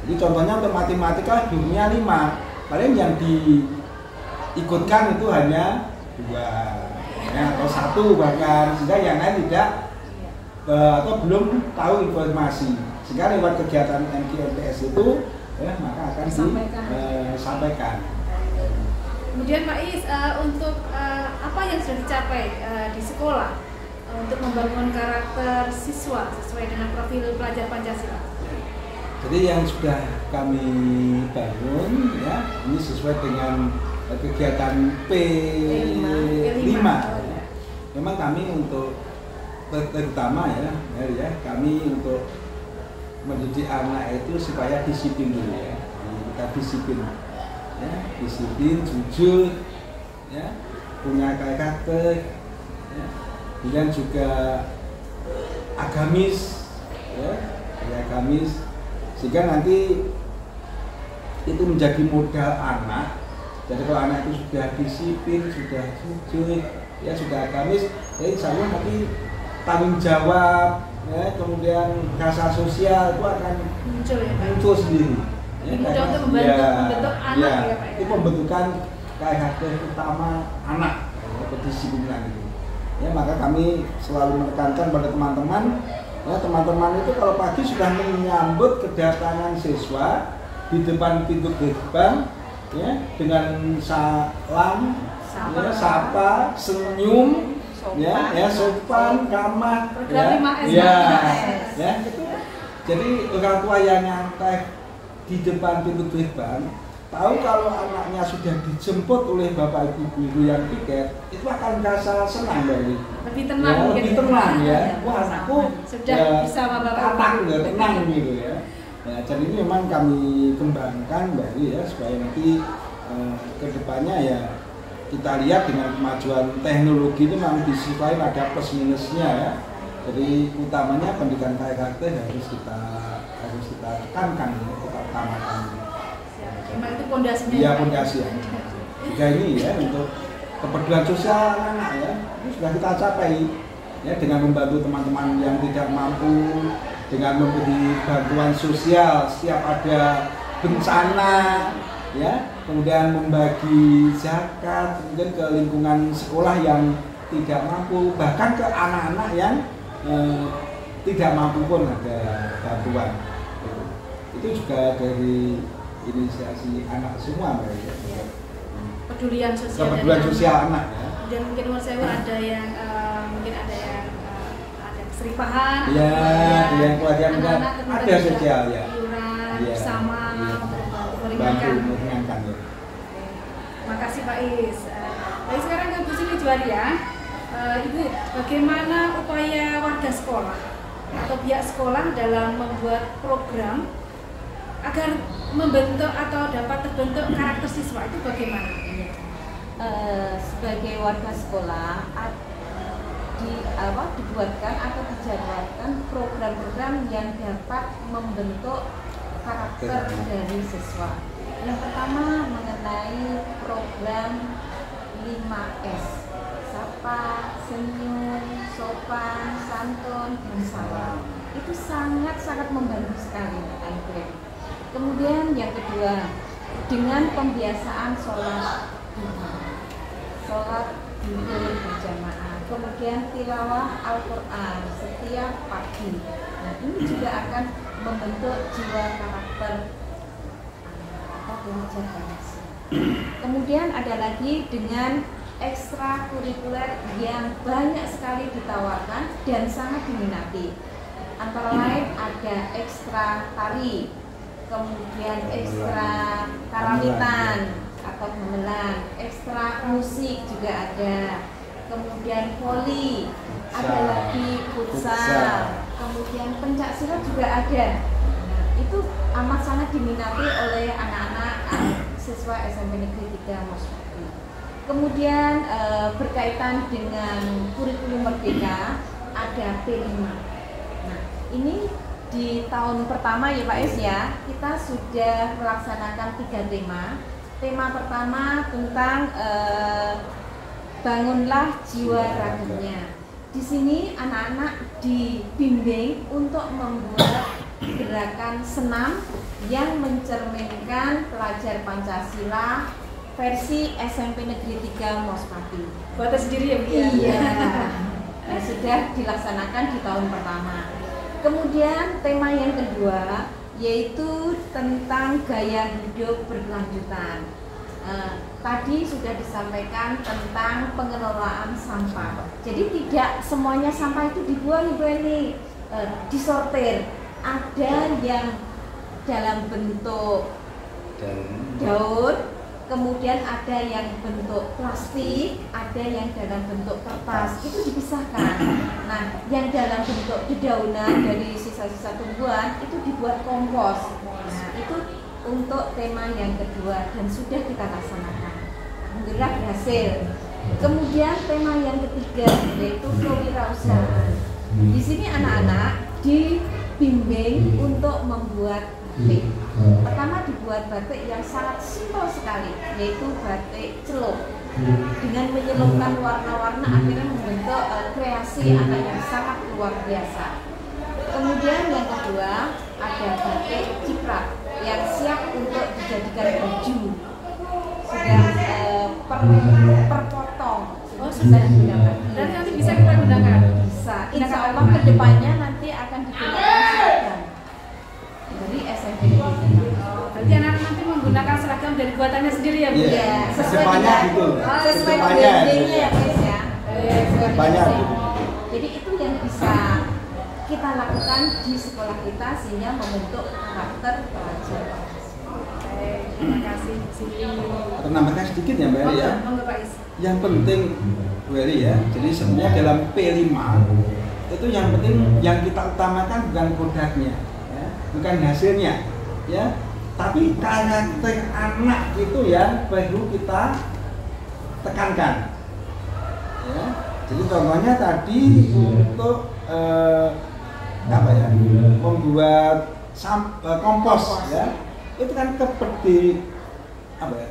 Jadi contohnya untuk matematika gurunya 5, paling yang diikutkan itu hanya 2. Ya, atau 1 bahkan, sehingga yang lain tidak atau belum tahu informasi, sehingga lewat kegiatan MGMPS itu ya, maka akan disampaikan. Kemudian Pak Is, untuk apa yang sudah dicapai di sekolah untuk membangun karakter siswa sesuai dengan profil pelajar Pancasila? Jadi yang sudah kami bangun ya, ini sesuai dengan kegiatan P5. Memang kami untuk terutama ya, kami untuk mendidik anak itu supaya disiplin dulu ya. Kita disiplin, ya, disiplin, jujur, ya, punya karakter, ya, kemudian juga agamis, ya, agamis, sehingga nanti itu menjadi modal anak. Jadi kalau anak itu sudah disiplin, sudah jujur, ya, sudah agamis, ya insya Allah nanti tanggung jawab, ya, kemudian rasa sosial itu akan muncul sendiri. Ya, mudah untuk membentuk anak ya Pak. Itu pembentukan karakter utama anak, ya, kedisiplinan itu. Ya, maka kami selalu menekankan pada teman-teman Ya, teman-teman itu kalau pagi sudah menyambut kedatangan siswa di depan pintu gerbang, ya, dengan salam, ya, sapa, senyum, sopan, ramah, gitu. Jadi orang tua yang nyantai di depan pintu gerbang tahu kalau anaknya sudah dijemput oleh bapak ibu guru yang piket, itu akan merasa senang dari lebih tenang, lebih tenang ya. Wah, anakku sudah bisa bapak tenang gitu ya. Ya, jadi ini memang kami kembangkan dari ya supaya nanti kedepannya ya kita lihat dengan kemajuan teknologi itu memang di sisi lain ada plus minusnya ya. Jadi utamanya pendidikan karakter harus kita tekankan, kita utamakan. Memang itu pondasinya. Iya, pondasi ya. Juga ini ya untuk kepedulian sosial anak ya, ini sudah kita capai ya dengan membantu teman-teman yang tidak mampu, dengan memberi bantuan sosial setiap ada bencana ya, kemudian membagi zakat kemudian ke lingkungan sekolah yang tidak mampu, bahkan ke anak-anak yang tidak mampu pun ada bantuan. Itu juga dari inisiasi anak semua Mbak ya. Kepedulian sosial anak ya. Dan mungkin menurut saya ada yang ada keseripahan, yang pelatihan ada sosial ya. Bersama meringankan ya. Terima kasih Pak Is. Baik, sekarang ke Bu Siti Juwaria. Ibu, bagaimana upaya warga sekolah atau pihak sekolah dalam membuat program agar membentuk atau dapat terbentuk karakter siswa itu bagaimana? Sebagai warga sekolah dibuatkan atau dijadwalkan program-program yang dapat membentuk karakter dari siswa. Yang pertama mengenai program 5S, sapa, senyum, sopan, santun, dan salam. Itu sangat-sangat membantu sekali, Ibu. Kemudian yang kedua, dengan pembiasaan sholat duhur berjamaah, kemudian tilawah Al-Quran setiap pagi. Nah, ini juga akan membentuk jiwa karakter atau belajar bahasa. Kemudian ada lagi dengan ekstrakurikuler yang banyak sekali ditawarkan dan sangat diminati. Antara lain ada ekstra tari, kemudian ekstra karamitan atau gamelan, ekstra musik juga ada, kemudian voli, ada lagi futsal, kemudian pencak silat juga ada. Nah, itu amat sangat diminati oleh anak-anak siswa SMP Negeri 3 Mosfati. Kemudian berkaitan dengan kurikulum merdeka ada P5. Nah, ini di tahun pertama ya Pak Es ya, kita sudah melaksanakan 3 tema. Tema pertama tentang bangunlah jiwa ragamnya. Di sini anak-anak dibimbing untuk membuat gerakan senam yang mencerminkan pelajar Pancasila versi SMP Negeri 3 Mosfati. Buatan sendiri ya Bu? Iya. Nah, sudah dilaksanakan di tahun pertama. Kemudian tema yang kedua yaitu tentang gaya hidup berkelanjutan. Tadi sudah disampaikan tentang pengelolaan sampah. Jadi tidak semuanya sampah itu dibuang Ibu Eni, disortir. Ada yang dalam bentuk daun, kemudian ada yang bentuk plastik, ada yang dalam bentuk kertas. Itu dipisahkan. Nah, yang dalam bentuk dedaunan dari sisa-sisa tumbuhan itu dibuat kompos. Nah, itu untuk tema yang kedua dan sudah kita laksanakan. Alhamdulillah berhasil. Kemudian tema yang ketiga yaitu kewirausahaan. Di sini anak-anak dibimbing untuk membuat batik. Pertama dibuat batik yang sangat simpel sekali, yaitu batik celup. Dengan menyelupkan warna-warna akhirnya membentuk kreasi anak yang sangat luar biasa. Kemudian yang kedua ada batik ciprat yang siap untuk dijadikan baju. Sudah perpotong. Oh, sudah digunakan. Dan nanti bisa kita gunakan. Bisa. Insya Allah kedepannya nanti akan SMP Negeri 3. Berarti anak-anak nanti menggunakan seragam dari buatannya sendiri ya Bu? Iya. Sesuai Depannya dengan gitu. sesuai Depannya dengan gitu. ya guys ya. Depannya Sesuai dengan gitu. Jadi itu yang bisa kita lakukan di sekolah kita sehingga membentuk karakter pelajar. Baik, terima kasih Bu Siti. Atau nambahkan sedikit ya Mbak Eri ya. Monggo Pak Is. Yang penting Bu Eri ya, jadi sebenarnya dalam P5 itu yang penting yang kita utamakan bukan produknya, ya, bukan hasilnya, ya, tapi karakter anak itu yang perlu kita tekankan. Ya. Jadi contohnya tadi untuk apa ya, membuat kompos, ya, itu kan seperti apa ya,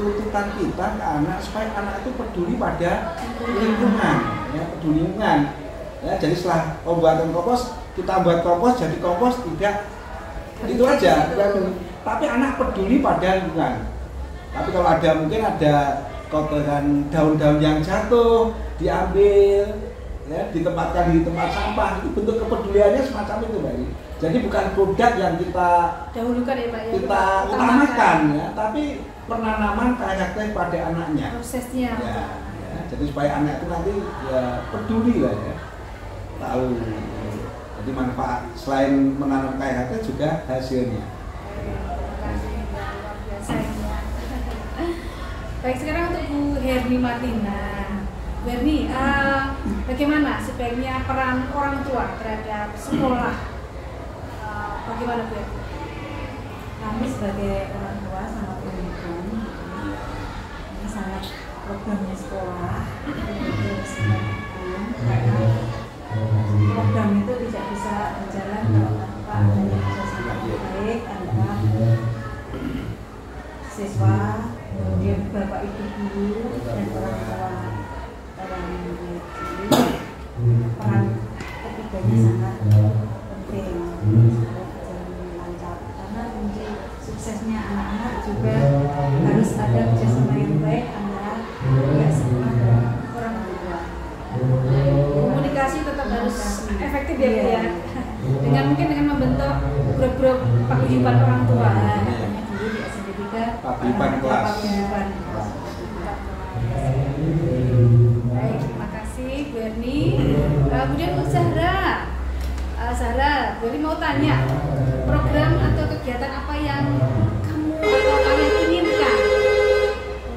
tuntutan kita ke anak supaya anak itu peduli pada lingkungan, ya, peduli lingkungan. Ya, jadi setelah pembuatan kompos, kita buat kompos jadi kompos tidak itu aja, tapi anak peduli pada lingkungan. Tapi kalau ada mungkin ada kotoran daun-daun yang jatuh diambil, ya, ditempatkan di tempat sampah, itu bentuk kepeduliannya semacam itu Mbak. Jadi bukan produk yang kita Dahulukan ya Pak ya. kita utamakan, ya, tapi penanaman karakter pada anaknya. Prosesnya. Ya, ya, jadi supaya anak itu nanti ya peduli lah ya, tahu. Jadi manfaat selain menanam karakter juga hasilnya. Terima kasih, luar biasa ya. Baik, sekarang untuk Bu Herni Martina. Bu Herni, bagaimana sebaiknya peran orang tua terhadap sekolah? Bagaimana Bu Herni? Kami sebagai orang tua sangat mendukung ini sangat programnya sekolah itu sangat mendukung karena program itu tidak bisa berjalan kalau tanpa adanya kerjasama yang baik antara siswa, kemudian bapak ibu guru dan orang tua. Peran ketiganya sangat penting karena kunci suksesnya anak-anak juga harus ada kerjasama yang baik antara pihak sekolah dan orang tua. Komunikasi tetap harus efektif ya Bu ya. Dengan mungkin dengan membentuk grup-grup paguyuban orang tua. Makanya dulu di SMP 3 Paguyuban kelas. paguyuban. Baik, terima kasih Bu Herni. Kemudian Bu Zahra. Zahra, Bu Herni mau tanya, program atau kegiatan apa yang kamu atau kalian inginkan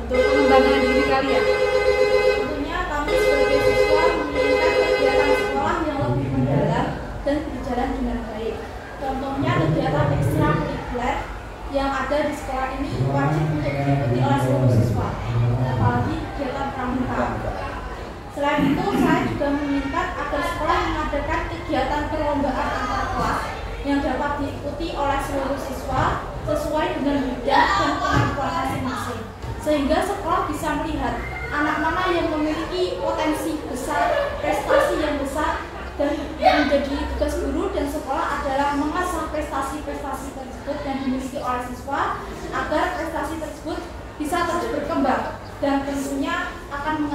untuk pengembangan diri kalian? Tentunya kami sebagai siswa menginginkan kegiatan sekolah yang lebih mendalam dan berjalan dengan baik. Contohnya kegiatan ekstrakurikuler yang ada di sekolah ini wajib untuk diikuti oleh seluruh siswa, apalagi kegiatan pramuka. Selain itu, saya juga menginginkan agar sekolah mengadakan kegiatan perlombaan antar kelas yang dapat diikuti oleh seluruh siswa sesuai dengan bidang dan kemampuan masing-masing, sehingga sekolah bisa melihat anak mana yang memiliki potensi besar, prestasi yang besar, dan yang menjadi tugas guru dan sekolah adalah mengasah prestasi-prestasi tersebut yang dimiliki oleh siswa agar prestasi tersebut bisa terus berkembang dan tentunya akan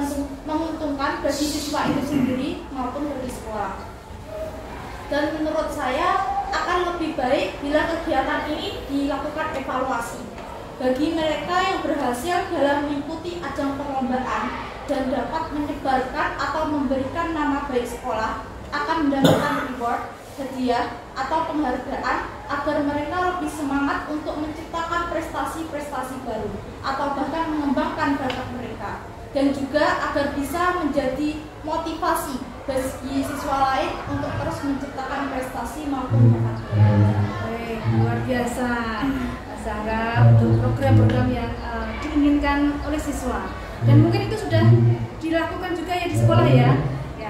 menguntungkan bagi siswa itu sendiri maupun bagi sekolah. Dan menurut saya akan lebih baik bila kegiatan ini dilakukan evaluasi bagi mereka yang berhasil dalam mengikuti ajang perlombaan dan dapat menyebarkan atau memberikan nama baik sekolah akan mendapatkan reward, hadiah, atau penghargaan agar mereka lebih semangat untuk menciptakan prestasi-prestasi baru atau bahkan mengembangkan bakat mereka, dan juga agar bisa menjadi motivasi bagi siswa lain untuk terus menciptakan prestasi maupun bakat mereka. Baik, luar biasa Zahra untuk program-program yang diinginkan oleh siswa, dan mungkin itu sudah dilakukan juga ya di sekolah ya.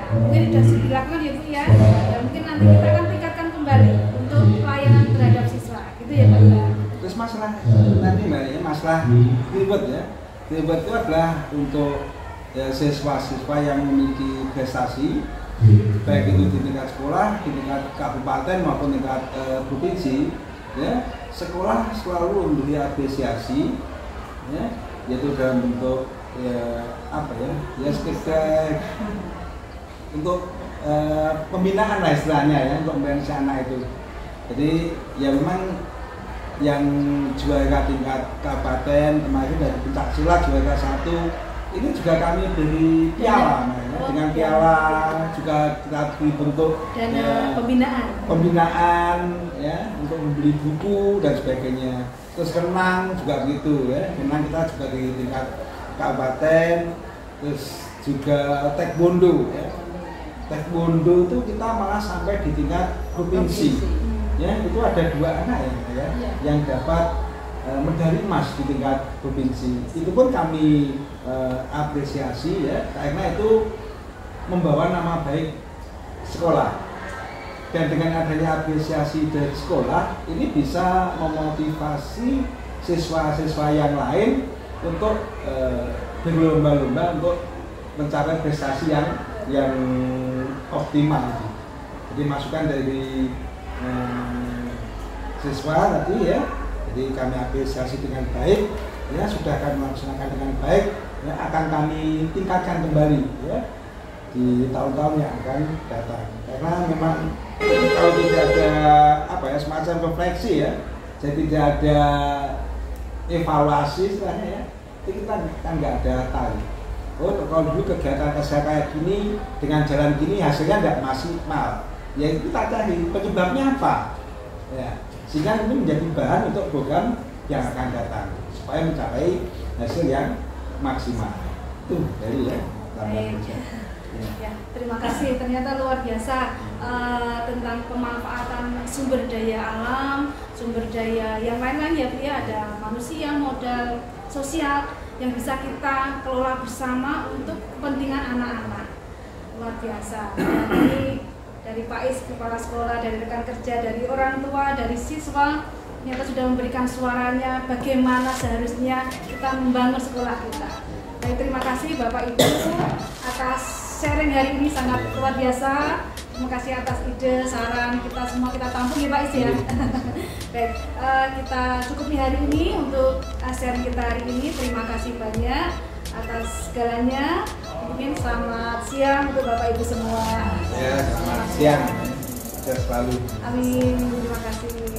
Mungkin sudah dilakukan ya Bu ya, dan mungkin nanti kita akan tingkatkan kembali untuk pelayanan terhadap siswa, gitu ya Pak. Terus masalah nanti Mbak ya, masalah reward ya. Reward itu adalah untuk ya, siswa-siswa yang memiliki prestasi, baik itu di tingkat sekolah, di tingkat kabupaten maupun tingkat provinsi, ya, sekolah selalu memberi apresiasi, ya, yaitu dalam bentuk ya apa ya sekedar untuk pembinaan lah istilahnya ya, untuk pembinaan si anak itu. Jadi ya memang yang juara tingkat kabupaten kemarin dari pencak silat juara 1 ini juga kami beri piala, dengan piala juga kita dibentuk dana pembinaan ya untuk membeli buku dan sebagainya. Terus renang juga begitu ya, renang kita juga di tingkat kabupaten, terus juga taekwondo ya. Taekwondo itu kita malah sampai di tingkat provinsi. Ya, itu ada 2 anak ya, yang dapat medali emas di tingkat provinsi. Itu pun kami apresiasi ya, karena itu membawa nama baik sekolah. Dan dengan adanya apresiasi dari sekolah, ini bisa memotivasi siswa-siswa yang lain untuk berlomba-lomba untuk mencapai prestasi yang optimal. Jadi masukan dari siswa tadi ya, jadi kami apresiasi dengan baik ya, sudah kami melaksanakan dengan baik ya, akan kami tingkatkan kembali ya di tahun-tahun yang akan datang, karena memang kalau tidak ada semacam refleksi ya, jadi tidak ada evaluasi istilahnya ya, kita nggak ada tahu. Oh, kalau dulu kegiatan saya kayak gini dengan jalan gini hasilnya nggak maksimal. Ya kita cari penyebabnya apa ya, sehingga ini menjadi bahan untuk program yang akan datang supaya mencapai hasil yang maksimal. Itu dari ya. Ya, terima kasih, ternyata luar biasa tentang pemanfaatan sumber daya alam, sumber daya yang lain-lain ya Bu ya, ada manusia, modal, sosial yang bisa kita kelola bersama untuk kepentingan anak-anak. Luar biasa. Dari Pak Is, kepala sekolah, dari rekan kerja, dari orang tua, dari siswa, ternyata sudah memberikan suaranya bagaimana seharusnya kita membangun sekolah kita. Jadi terima kasih Bapak Ibu atas sharing hari ini, sangat luar biasa. Terima kasih atas ide, saran, kita semua kita tampung ya Pak Is ya. Baik, kita cukupi hari ini untuk sharing kita hari ini. Terima kasih banyak atas segalanya. Mungkin selamat siang untuk Bapak Ibu semua. Ya, selamat siang. Sehat selalu. Amin. Terima kasih.